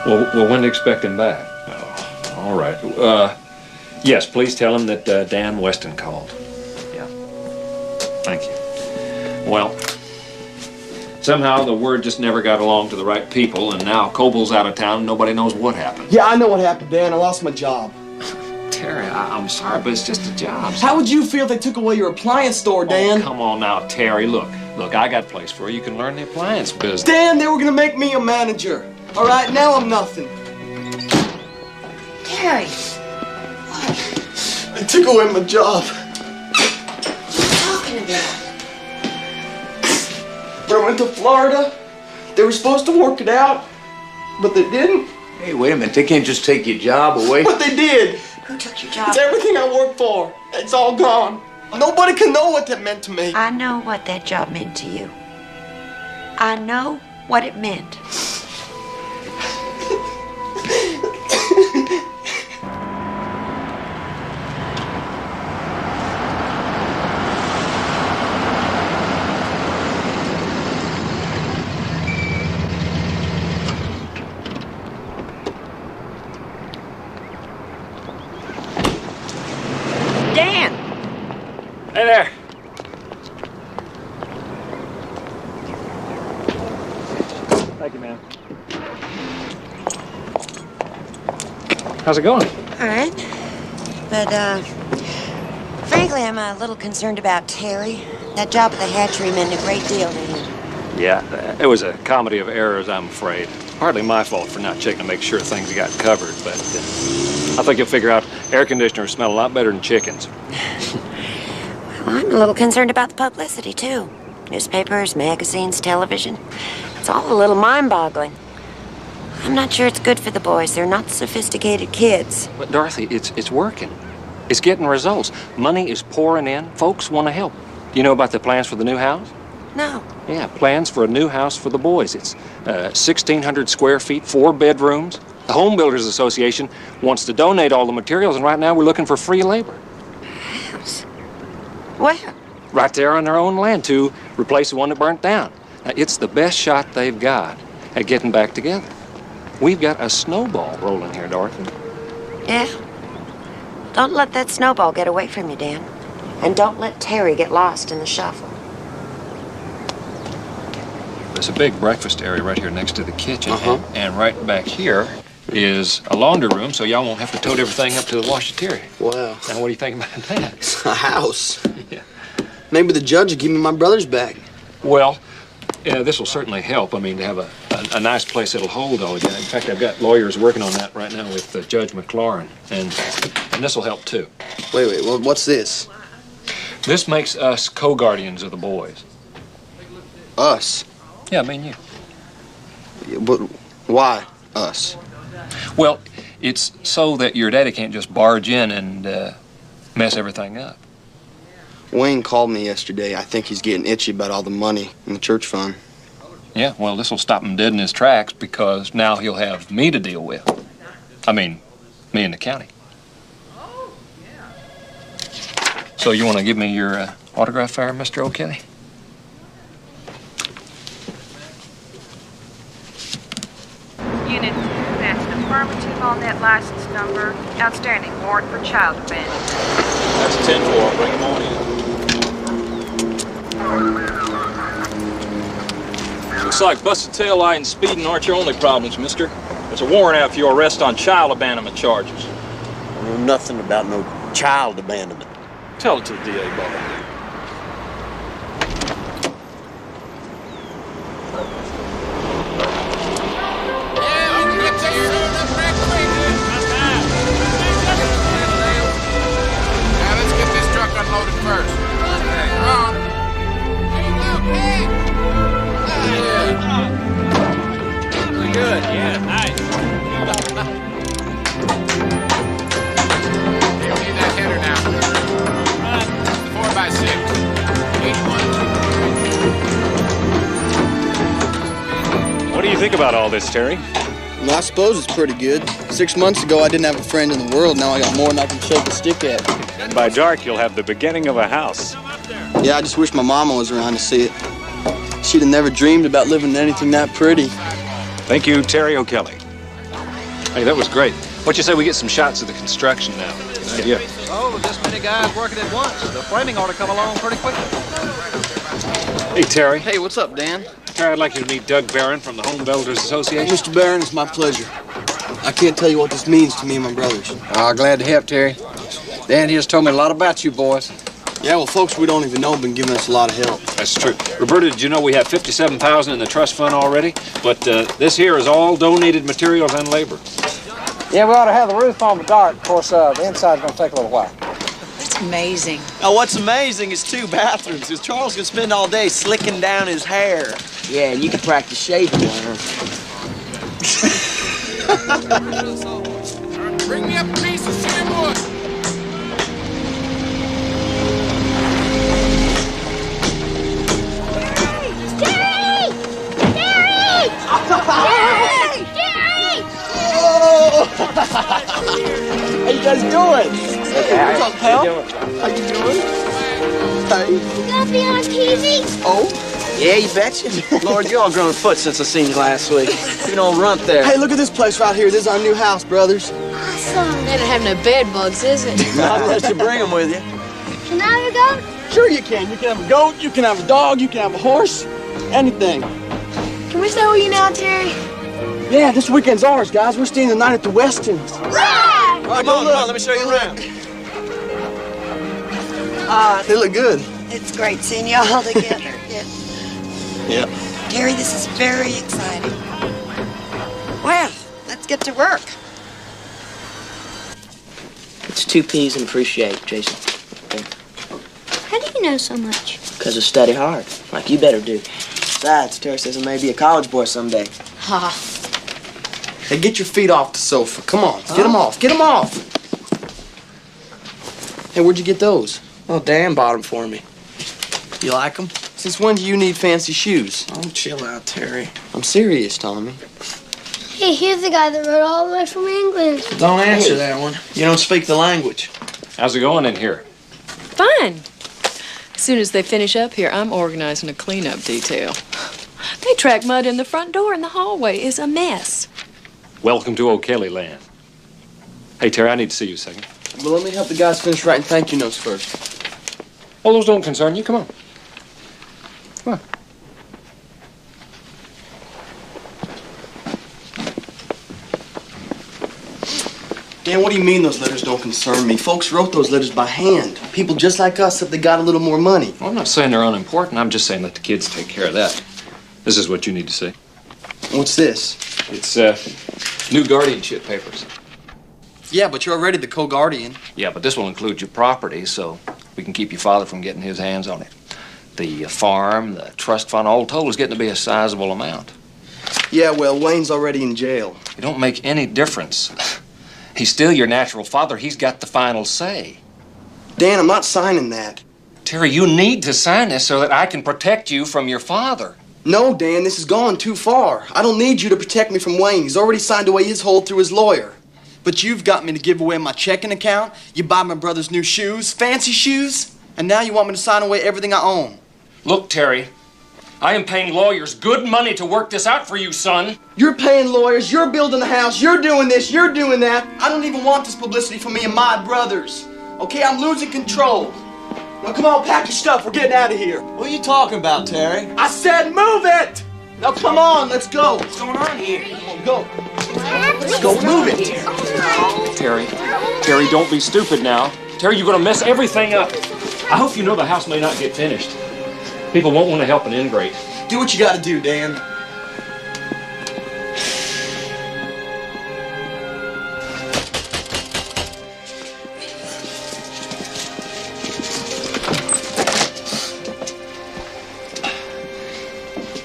Well, when to expect him back? Oh, all right. Yes, please tell him that Dan Weston called. Yeah. Thank you. Well, somehow the word just never got along to the right people, and now Coble's out of town and nobody knows what happened. Yeah, I know what happened, Dan. I lost my job. Terry, I'm sorry, but it's just a job. How would you feel if they took away your appliance store, Dan? Oh, come on now, Terry. Look, I got a place for you. You can learn the appliance business. Dan, they were gonna make me a manager. All right, now I'm nothing. Terry. They took away my job. What are you talking about? When I went to Florida, they were supposed to work it out, but they didn't. Hey, wait a minute. They can't just take your job away. But they did. Who took your job? It's everything I worked for. It's all gone. Nobody can know what that meant to me. I know what that job meant to you. I know what it meant. Dan! Hey there. Thank you, ma'am. How's it going? All right. But, frankly, I'm a little concerned about Terry. That job at the hatchery meant a great deal to him. Yeah, it was a comedy of errors, I'm afraid. Hardly my fault for not checking to make sure things got covered, but I think you'll figure out air conditioners smell a lot better than chickens. Well, I'm a little concerned about the publicity, too. Newspapers, magazines, television. It's all a little mind-boggling. I'm not sure it's good for the boys. They're not sophisticated kids. But Dorothy, it's working. It's getting results. Money is pouring in. Folks want to help. Do you know about the plans for the new house? No. Yeah, plans for a new house for the boys. It's 1,600 square feet, 4 bedrooms. The Home Builders Association wants to donate all the materials, and right now we're looking for free labor. House? Where? Right there on their own land to replace the one that burnt down. Now, it's the best shot they've got at getting back together. We've got a snowball rolling here, Dorothy. Yeah? Don't let that snowball get away from you, Dan. And don't let Terry get lost in the shuffle. There's a big breakfast area right here next to the kitchen. And right back here is a laundry room, so y'all won't have to tote everything up to the washateria. Wow. Now, what do you think about that? It's a house. Yeah. Maybe the judge will give me my brother's back. Well, this will certainly help. I mean, to have a nice place that'll hold all of you. In fact, I've got lawyers working on that right now with Judge McLaurin, and this will help too. Wait, well, what's this? This makes us co-guardians of the boys. Us? Yeah, I mean you. Yeah, but why us? Well, it's so that your daddy can't just barge in and mess everything up. Wayne called me yesterday. I think he's getting itchy about all the money in the church fund. Yeah, well, this will stop him dead in his tracks because now he'll have me to deal with. I mean, me and the county. So you want to give me your autograph there, Mr. O'Kelly? Unit 2, that's an affirmative on that license number. Outstanding warrant for child abandonment. That's 10-4. Bring them on in. Looks like busted taillight and speeding aren't your only problems, mister. There's a warrant out for your arrest on child abandonment charges. I know nothing about no child abandonment. Tell it to the DA, Bubba. Unloaded first. Come on. Pretty good. Yeah, nice. Hey, we need that header now. 4x6. 81. What do you think about all this, Terry? Well, I suppose it's pretty good. 6 months ago, I didn't have a friend in the world. Now I got more than I can shake a stick at. And by dark, you'll have the beginning of a house. Yeah, I just wish my mama was around to see it. She'd have never dreamed about living in anything that pretty. Thank you, Terry O'Kelly. Hey, that was great. What you say we get some shots of the construction now? Good idea. Oh, with this many guys working at once, the framing ought to come along pretty quickly. Hey, Terry. Hey, what's up, Dan? Terry, I'd like you to meet Doug Barron from the Home Builders Association. Mr. Barron, it's my pleasure. I can't tell you what this means to me and my brothers. Glad to help, Terry. Dan, he just told me a lot about you boys. Yeah, well, folks we don't even know have been giving us a lot of help. That's true. Roberta, did you know we have $57,000 in the trust fund already? But this here is all donated materials and labor. Yeah, we ought to have the roof on the dark. Of course, the inside's going to take a little while. That's amazing. Now, what's amazing is 2 bathrooms, because Charles can spend all day slicking down his hair. Yeah, and you can practice shaving on her. Bring me up a piece of sandwood. How you guys doing? What's up, pal? How you doing? Hey. You gonna be on TV? Oh? Yeah, you betcha. Lord, you're all grown foot since I seen you last week. You don't run there. Hey, look at this place right here. This is our new house, brothers. Awesome. They don't have no bed bugs, is it? Not unless you bring them with you. Can I have a goat? Sure you can. You can have a goat, you can have a dog, you can have a horse, anything. Can we stay with you now, Terry? Yeah, this weekend's ours, guys. We're staying the night at the Westons. Right! All right, come on, let me show you around. They look good. It's great seeing you all together. Yeah. Terry, this is very exciting. Well, let's get to work. It's 2 P's and appreciate, Jason. How do you know so much? Because I study hard, like you better do. Besides, Terry says I may be a college boy someday. Ha. Hey, get your feet off the sofa. Come on, get them off. Get them off. Hey, where'd you get those? Oh, Dan bought them for me. You like them? Since when do you need fancy shoes? Oh, chill out, Terry. I'm serious, Tommy. Hey, here's the guy that wrote all the way from England. Don't answer that one. You don't speak the language. How's it going in here? Fine. As soon as they finish up here, I'm organizing a cleanup detail. They track mud in the front door, and the hallway is a mess. Welcome to O'Kelly land. Hey, Terry, I need to see you a second. Well, let me help the guys finish writing thank you notes first. All those don't concern you. Come on. Come on. Dan, what do you mean those letters don't concern me? Folks wrote those letters by hand. People just like us if they got a little more money. Well, I'm not saying they're unimportant. I'm just saying let the kids take care of that. This is what you need to see. What's this? It's new guardianship papers. Yeah, but you're already the co-guardian. Yeah, but this will include your property, so we can keep your father from getting his hands on it. The farm, the trust fund, all told is getting to be a sizable amount. Yeah, well, Wayne's already in jail. It don't make any difference. He's still your natural father. He's got the final say. Dan, I'm not signing that. Terry, you need to sign this so that I can protect you from your father. No, Dan, this has gone too far. I don't need you to protect me from Wayne. He's already signed away his hold through his lawyer. But you've got me to give away my checking account, you buy my brother's new shoes, fancy shoes, and now you want me to sign away everything I own. Look, Terry, I am paying lawyers good money to work this out for you, son. You're paying lawyers, you're building a house, you're doing this, you're doing that. I don't even want this publicity for me and my brothers. Okay, I'm losing control. Now come on, pack your stuff, we're getting out of here. What are you talking about, Terry? I said move it! Now come on, let's go. What's going on here? Come on, go. Let's go, move it. Terry, don't be stupid now. Terry, you're gonna mess everything up. I hope you know the house may not get finished. People won't want to help an ingrate. Do what you gotta do, Dan.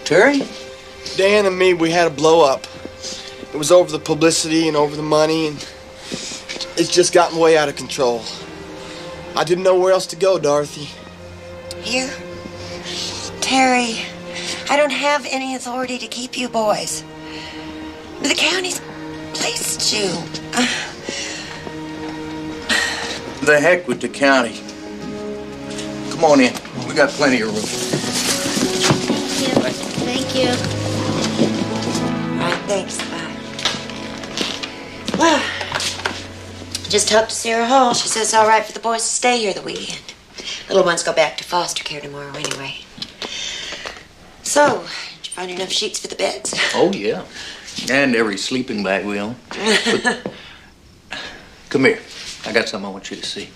Terry? Dan and me, we had a blow up. It was over the publicity and over the money, and it's just gotten way out of control. I didn't know where else to go, Dorothy. You? Terry, I don't have any authority to keep you boys. The county's placed you. The heck with the county. Come on in. We got plenty of room. Thank you. All right, thanks. Bye. Well, just talked to Sarah Hall. She says it's all right for the boys to stay here the weekend. Little ones go back to foster care tomorrow anyway. So, did you find enough sheets for the beds? Oh, yeah. And every sleeping bag we own. But, come here. I got something I want you to see.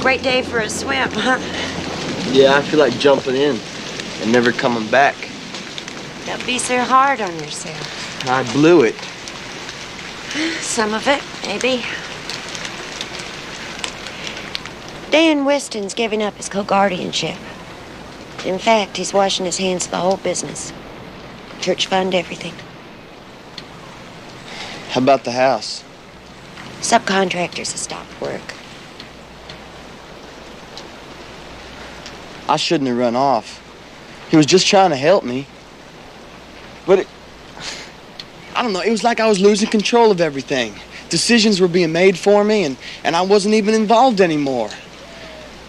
Great day for a swim, huh? Yeah, I feel like jumping in and never coming back. Don't be so hard on yourself. I blew it. Some of it, maybe. Dan Weston's giving up his co-guardianship. In fact, he's washing his hands of the whole business. Church fund, everything. How about the house? Subcontractors have stopped work. I shouldn't have run off. He was just trying to help me. But I don't know, it was like I was losing control of everything. Decisions were being made for me, and I wasn't even involved anymore.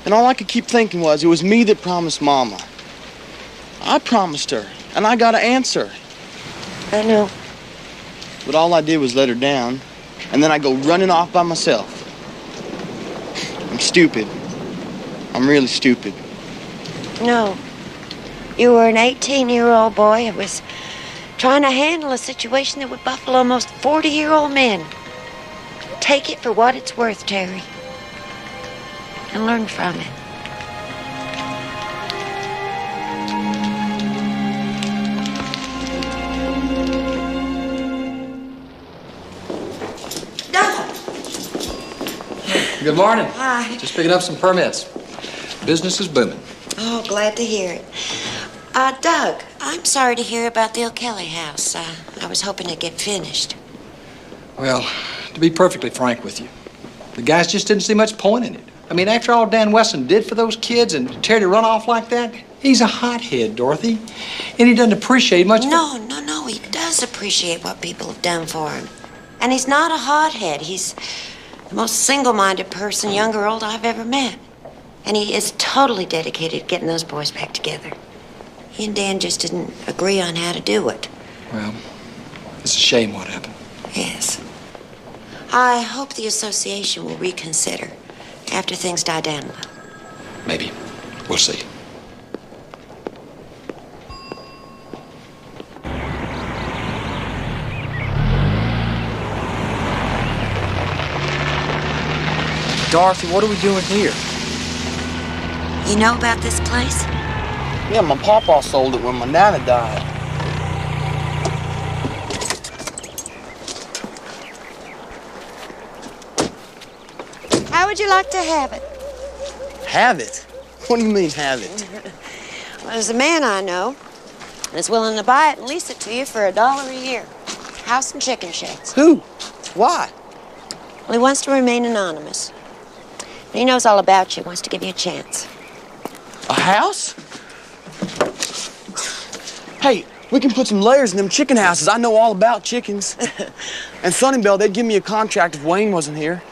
And all I could keep thinking was, it was me that promised Mama. I promised her, and I got to answer. I know. But all I did was let her down, and then I go running off by myself. I'm stupid. I'm really stupid. No. You were an 18-year-old boy who was trying to handle a situation that would buffalo most 40-year-old men. Take it for what it's worth, Terry. And learn from it. Good morning. Hi. Just picking up some permits. Business is booming. Oh, glad to hear it. Doug, I'm sorry to hear about the O'Kelly house. I was hoping to get finished. Well, to be perfectly frank with you, the guys just didn't see much point in it. I mean, after all Dan Wesson did for those kids and Terry to run off like that, he's a hothead, Dorothy. And he doesn't appreciate much. No, he does appreciate what people have done for him. And he's not a hothead. He's the most single-minded person, young or old, I've ever met. And he is totally dedicated to getting those boys back together. He and Dan just didn't agree on how to do it. Well, it's a shame what happened. Yes. I hope the association will reconsider after things die down a little. Maybe. We'll see. Dorothy, what are we doing here? You know about this place? Yeah, my papa sold it when my nana died. How would you like to have it? Have it? What do you mean, have it? Well, there's a man I know that's willing to buy it and lease it to you for $1 a year. House and chicken sheds. Who? Why? Well, he wants to remain anonymous. But he knows all about you, wants to give you a chance. A house? Hey, we can put some layers in them chicken houses. I know all about chickens. And Sunnyvale, they'd give me a contract if Wayne wasn't here.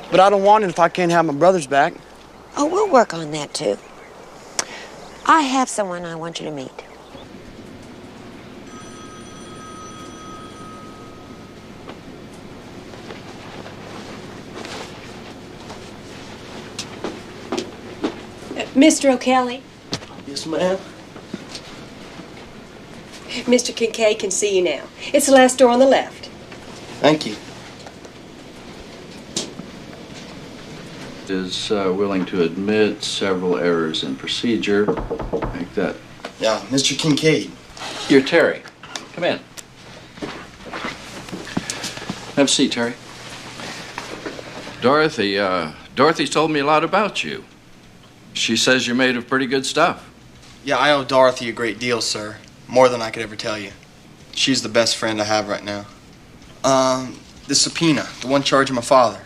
But I don't want it if I can't have my brothers back. Oh, we'll work on that, too. I have someone I want you to meet. Mr. O'Kelly, Yes, ma'am. Mr. Kincaid can see you now. It's the last door on the left. Thank you. Is willing to admit several errors in procedure, like that. Yeah, Mr. Kincaid. You're Terry. Come in. Have a seat, Terry. Dorothy's told me a lot about you. She says you're made of pretty good stuff. Yeah, I owe Dorothy a great deal, sir. More than I could ever tell you. She's the best friend I have right now. The subpoena, the one charging my father.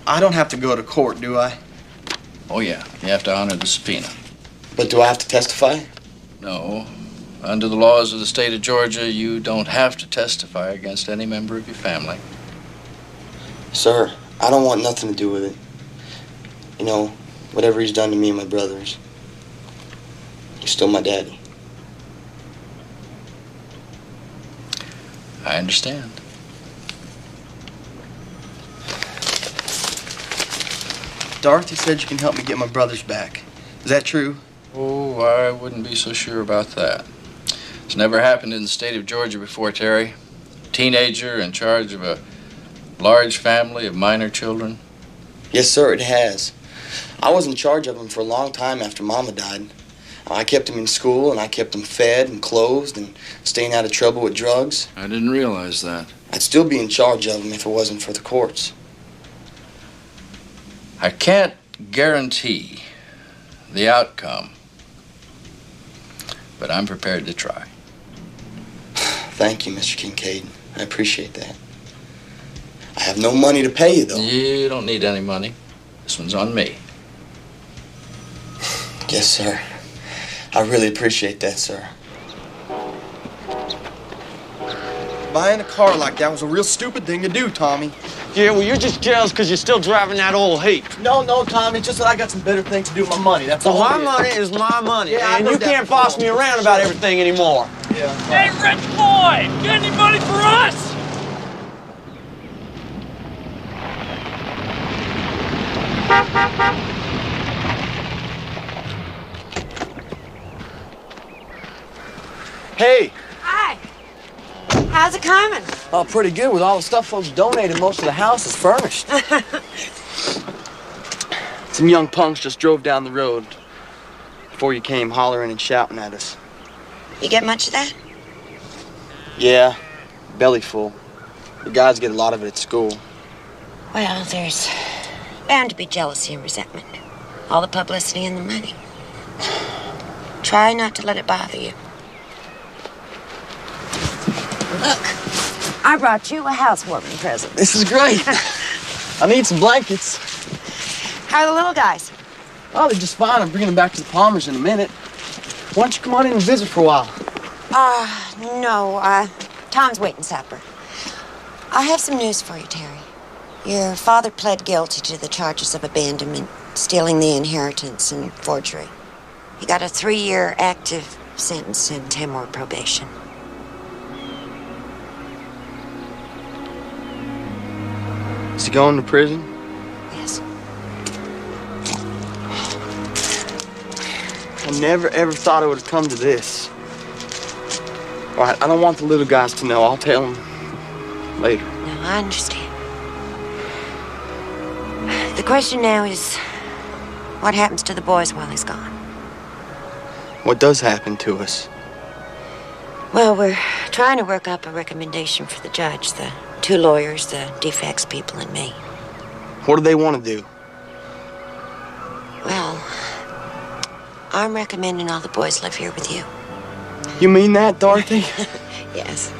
I don't have to go to court, do I? Oh, yeah. You have to honor the subpoena. But do I have to testify? No. Under the laws of the state of Georgia, you don't have to testify against any member of your family. Sir, I don't want nothing to do with it. You know, whatever he's done to me and my brothers. He's still my daddy. I understand. Dorothy said you can help me get my brothers back. Is that true? Oh, I wouldn't be so sure about that. It's never happened in the state of Georgia before, Terry. A teenager in charge of a large family of minor children. Yes, sir, it has. I was in charge of them for a long time after Mama died. I kept them in school, and I kept them fed and clothed and staying out of trouble with drugs. I didn't realize that. I'd still be in charge of them if it wasn't for the courts. I can't guarantee the outcome, but I'm prepared to try. Thank you, Mr. Kincaid. I appreciate that. I have no money to pay you, though. You don't need any money. This one's on me. Yes, sir. I really appreciate that, sir. Buying a car like that was a real stupid thing to do, Tommy. Yeah, well, you're just jealous because you're still driving that old heap. No, Tommy. It's just that I got some better things to do with my money. That's all. Well, my money is my money, Yeah, and you can't boss me around about everything anymore. Yeah. Hey, rich boy, got any money for us? Hey. Hi. How's it coming? Oh, pretty good. With all the stuff folks donated, most of the house is furnished. Some young punks just drove down the road before you came, hollering and shouting at us. You get much of that? Yeah, belly full. The guys get a lot of it at school. Well, there's bound to be jealousy and resentment. All the publicity and the money. Try not to let it bother you. Look, I brought you a housewarming present. This is great. I need some blankets. How are the little guys? Oh, they're just fine. I'm bringing them back to the Palmers in a minute. Why don't you come on in and visit for a while? No, Tom's waiting supper. I have some news for you, Terry. Your father pled guilty to the charges of abandonment, stealing the inheritance, and forgery. He got a 3-year active sentence and 10 more probation. Is he going to prison? Yes. I never, ever thought it would have come to this. All right, I don't want the little guys to know. I'll tell them later. No, I understand. The question now is, what happens to the boys while he's gone? What does happen to us? Well, we're trying to work up a recommendation for the judge, the 2 lawyers, the defects people, and me. What do they want to do? Well, I'm recommending all the boys live here with you. You mean that, Dorothy? Yes.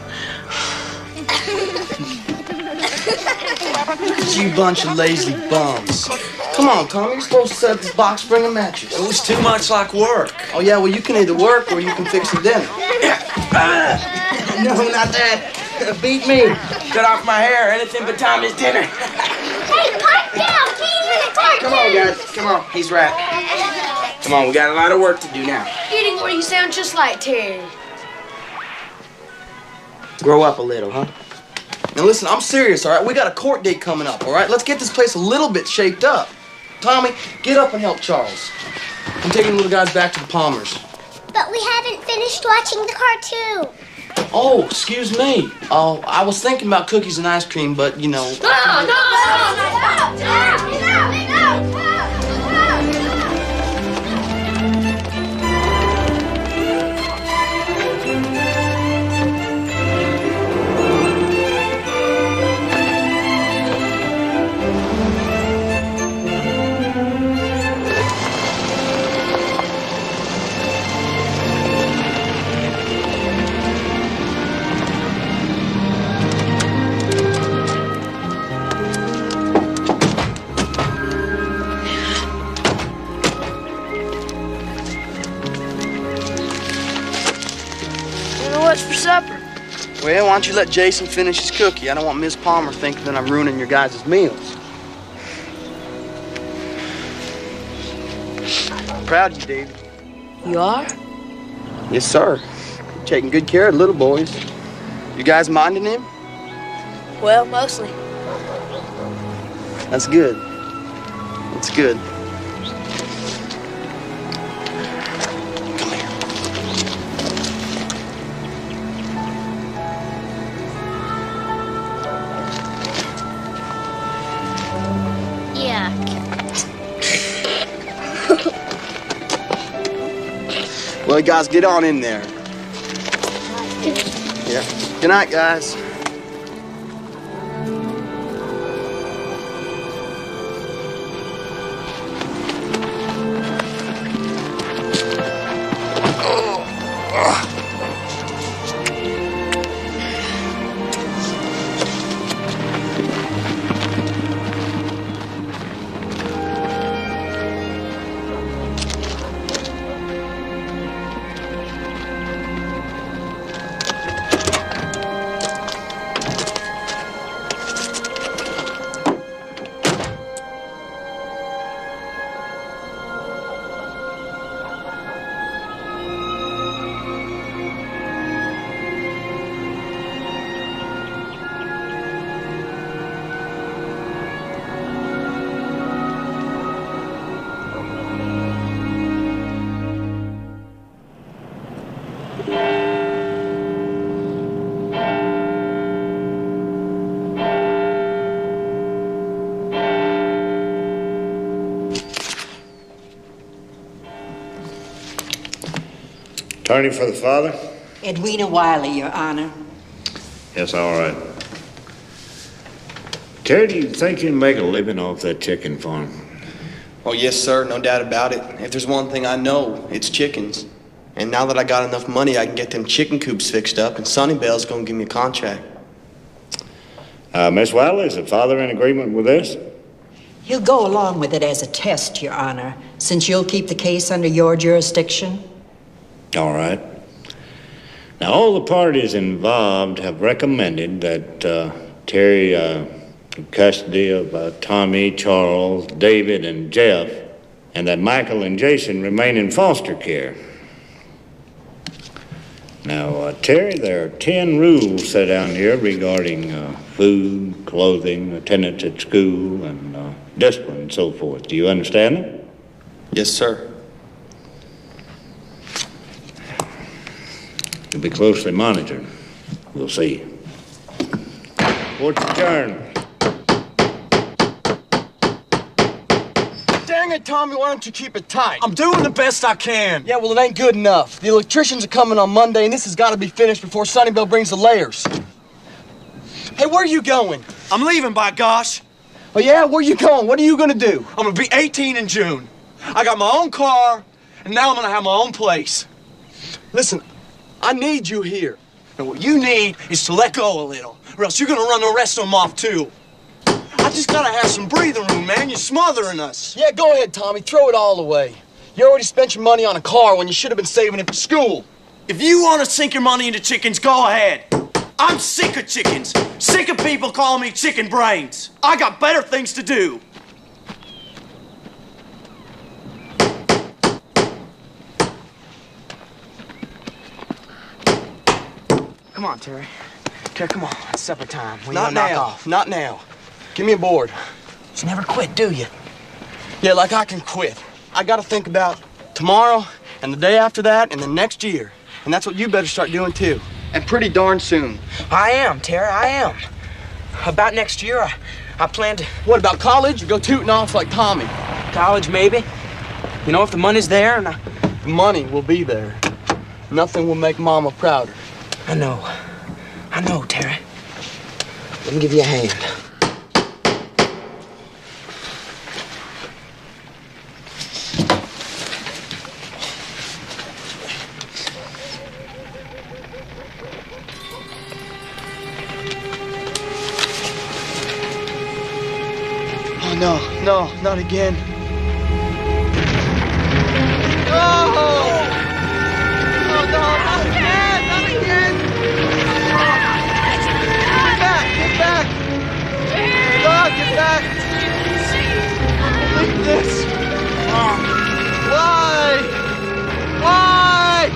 You bunch of lazy bums. Come on, Tommy, you're supposed to set up this box spring and mattress. It was too much like work. Oh, yeah, well, you can either work or you can fix the dinner. No, not that. Beat me. Cut off my hair. Anything but Tommy's dinner. Hey, pipe down! Keep Come on, guys. Come on. He's right. Come on, we got a lot of work to do now. Anymore, you sound just like Terry. Grow up a little, huh? Now, listen, I'm serious, all right? We got a court date coming up, all right? Let's get this place a little bit shaped up. Tommy, get up and help Charles. I'm taking the little guys back to the Palmers. But we haven't finished watching the cartoon. Oh, excuse me. Oh, I was thinking about cookies and ice cream, but, you know... What's for supper? Well, why don't you let Jason finish his cookie? I don't want Miss Palmer thinking that I'm ruining your guys' meals. I'm proud of you, David. You are? Yes, sir. You're taking good care of the little boys. You guys minding him? Well, mostly. That's good. That's good. Well, guys, get on in there. Yeah. Good night, guys. Attorney for the father? Edwina Wiley, Your Honor. Yes, all right. Terry, do you think you can make a living off that chicken farm? Oh, yes, sir, no doubt about it. If there's one thing I know, it's chickens. And now that I got enough money, I can get them chicken coops fixed up, and Sunnybell's gonna give me a contract. Miss Wiley, is the father in agreement with this? He'll go along with it as a test, Your Honor, since you'll keep the case under your jurisdiction. All right. Now, all the parties involved have recommended that Terry in custody of Tommy, Charles, David, and Jeff, and that Michael and Jason remain in foster care. Now, Terry, there are 10 rules set down here regarding food, clothing, attendance at school, and discipline and so forth. Do you understand them? Yes, sir. You'll be closely monitored. We'll see. Court's adjourned. Dang it, Tommy, why don't you keep it tight? I'm doing the best I can. Yeah, well, it ain't good enough. The electricians are coming on Monday, and this has got to be finished before Sunnybell brings the layers. Hey, where are you going? I'm leaving, by gosh. Oh, yeah? Where are you going? What are you gonna do? I'm gonna be 18 in June. I got my own car, and now I'm gonna have my own place. Listen, I need you here. And what you need is to let go a little, or else you're gonna run the rest of them off, too. I just gotta have some breathing room, man. You're smothering us. Yeah, go ahead, Tommy. Throw it all away. You already spent your money on a car when you should have been saving it for school. If you want to sink your money into chickens, go ahead. I'm sick of chickens. Sick of people calling me chicken brains. I got better things to do. Come on, Terry. Terry, come on. It's supper time. Not now. Not now. Give me a board. You never quit, do you? Yeah, like I can quit. I gotta think about tomorrow and the day after that and the next year. And that's what you better start doing too. And pretty darn soon. I am, Terry, I am. About next year, I plan to... What, about college? Or go tooting off like Tommy? College, maybe. You know, if the money's there and The money will be there. Nothing will make Mama prouder. I know, Terry. Let me give you a hand. Oh, no, not again. Oh! Oh, no, not again, not again! Get back! God, get back! Leave this! Why? Why?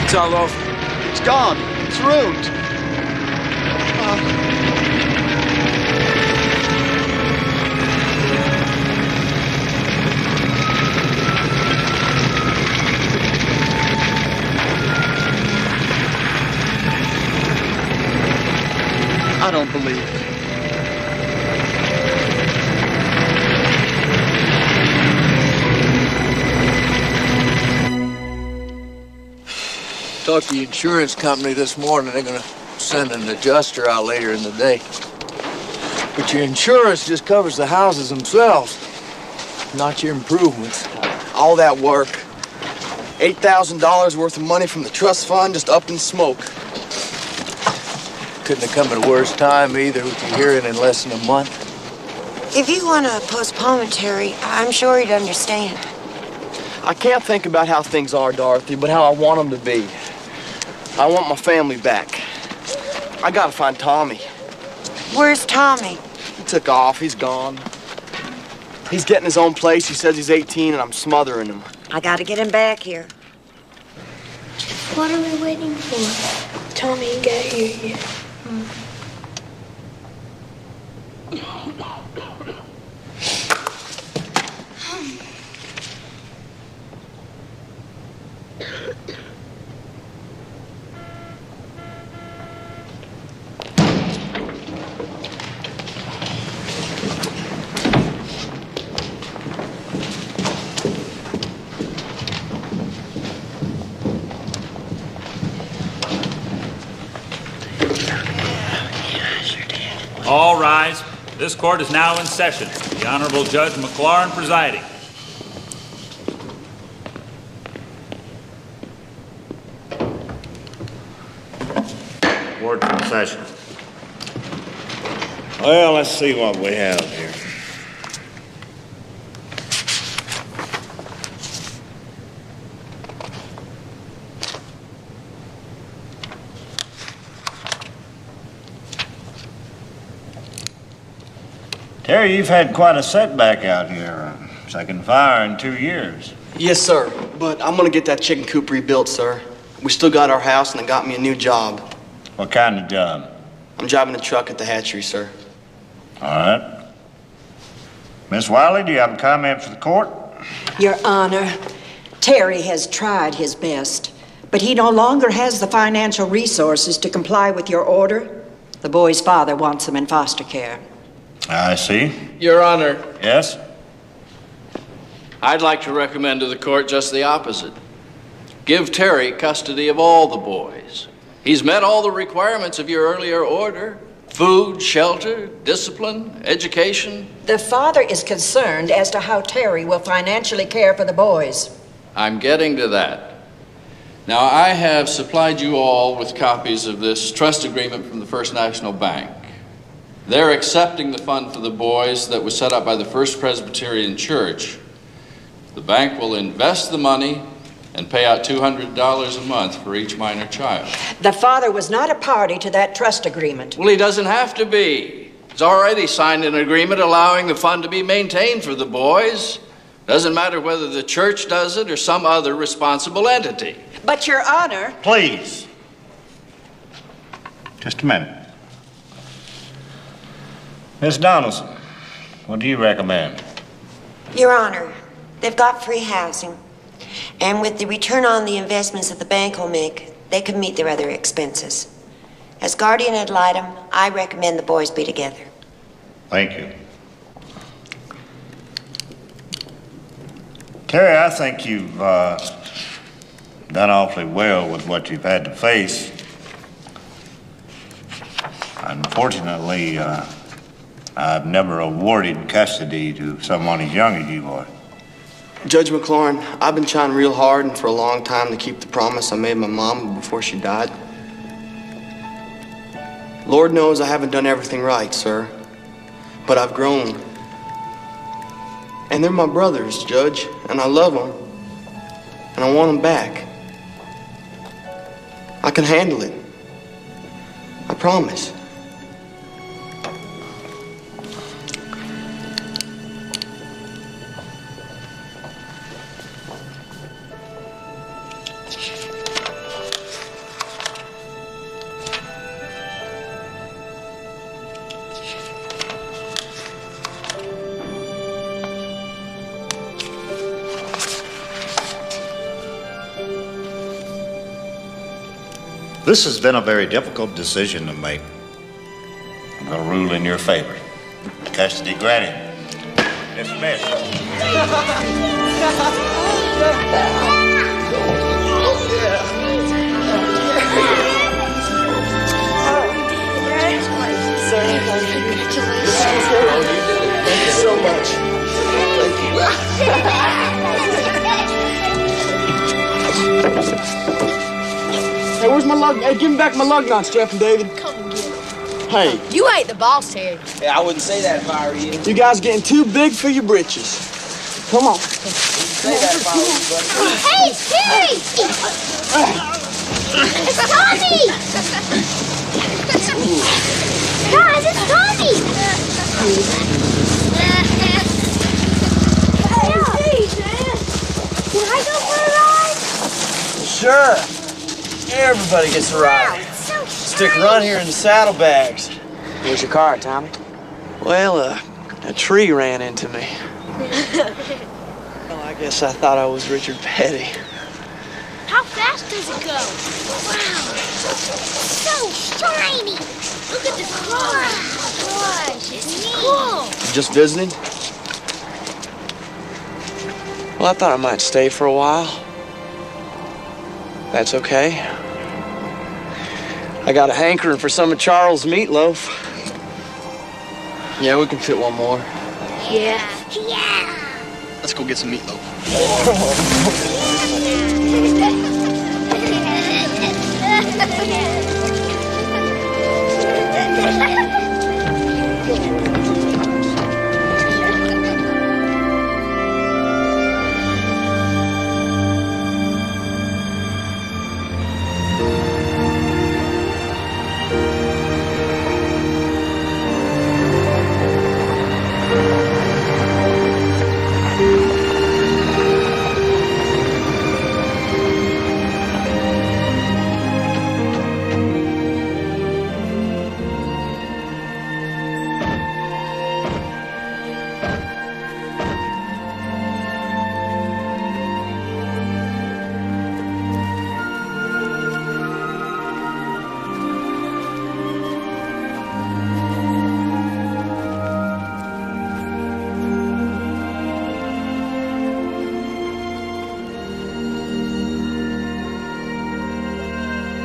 It's all over. It's gone. It's ruined. I don't believe it. Talked to the insurance company this morning. They're gonna send an adjuster out later in the day. But your insurance just covers the houses themselves, not your improvements. All that work, $8,000 worth of money from the trust fund just up in smoke. Couldn't have come at a worse time either with you hearing in less than a month. If you want to postpone it, Terry, I'm sure he'd understand. I can't think about how things are, Dorothy, but how I want them to be. I want my family back. I gotta find Tommy. Where's Tommy? He took off. He's gone. He's getting his own place. He says he's 18 and I'm smothering him. I gotta get him back here. What are we waiting for? Tommy ain't got here yet. All rise. This court is now in session. The Honorable Judge McLaurin presiding. Court in session. Well, let's see what we have here. Terry, you've had quite a setback out here. Second fire in 2 years. Yes, sir. But I'm gonna get that chicken coop rebuilt, sir. We still got our house, and I got me a new job. What kind of job? I'm driving a truck at the hatchery, sir. All right. Miss Wiley, do you have a comment for the court? Your Honor, Terry has tried his best, but he no longer has the financial resources to comply with your order. The boy's father wants him in foster care. I see. Your Honor. Yes? I'd like to recommend to the court just the opposite. Give Terry custody of all the boys. He's met all the requirements of your earlier order. Food, shelter, discipline, education. The father is concerned as to how Terry will financially care for the boys. I'm getting to that. Now, I have supplied you all with copies of this trust agreement from the First National Bank. They're accepting the fund for the boys that was set up by the First Presbyterian Church. The bank will invest the money and pay out $200 a month for each minor child. The father was not a party to that trust agreement. Well, he doesn't have to be. He's already signed an agreement allowing the fund to be maintained for the boys. Doesn't matter whether the church does it or some other responsible entity. But, Your Honor... Please. Just a minute. Miss Donaldson, what do you recommend? Your Honor, they've got free housing. And with the return on the investments that the bank will make, they could meet their other expenses. As guardian ad litem, I recommend the boys be together. Thank you. Terry, I think you've done awfully well with what you've had to face. Unfortunately, I've never awarded custody to someone as young as you are. Judge McLaurin, I've been trying real hard and for a long time to keep the promise I made my mom before she died. Lord knows I haven't done everything right, sir. But I've grown. And they're my brothers, Judge, and I love them. And I want them back. I can handle it. I promise. This has been a very difficult decision to make. I'm going to rule in your favor. Custody granted. Dismissed. Thank you so much. Thank you. Hey, where's my lug? Hey, give me back my lug nuts, Jeff and David. Come and get them. Hey. You ain't the boss, Terry. Yeah, I wouldn't say that if I were you. You guys getting too big for your britches. Come on. Say that if I were you, buddy. Hey, it's Terry! It's Tommy! Guys, it's Tommy! Hey, man! Can I go for a ride? Sure. Everybody gets a ride. Wow, it's so Stick run here in the saddlebags. Where's your car, Tommy? Well, a tree ran into me. Well, I guess I thought I was Richard Petty. How fast does it go? Wow. So shiny. Look at the car. Gosh, it's cool. Just visiting? Well, I thought I might stay for a while. That's okay. I got a hankering for some of Charles' meatloaf. Yeah, we can fit one more. Yeah. Let's go get some meatloaf.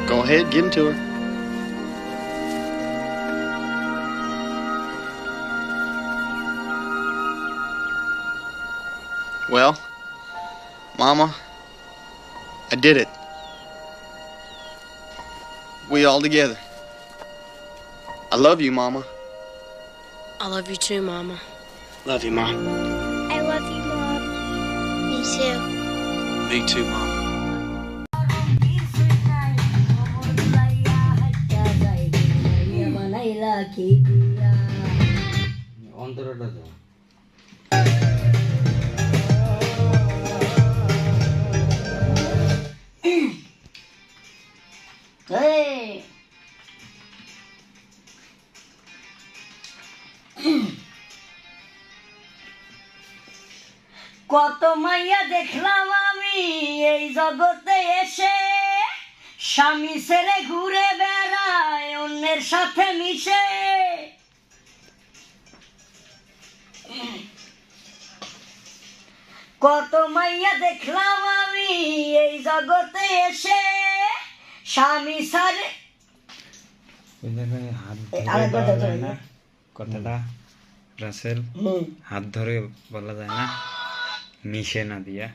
Go ahead, give them to her. Well, Mama, I did it. We all together. I love you, Mama. I love you too, Mama. Love you, Mom. I love you, Mom. Me too. Me too, Mom. Hey. কত মাইয়া দেখলাম আমি এই জগতে এসে স্বামী ছেড়ে ঘুরে বেড়ায় অন্যের সাথে মিশে কত মাইয়া দেখলাম আমি এই জগতে এসে স্বামী ছাড়ে কথাটা রাসেল হাত ধরে বলা যায় না মিশে না দিয়া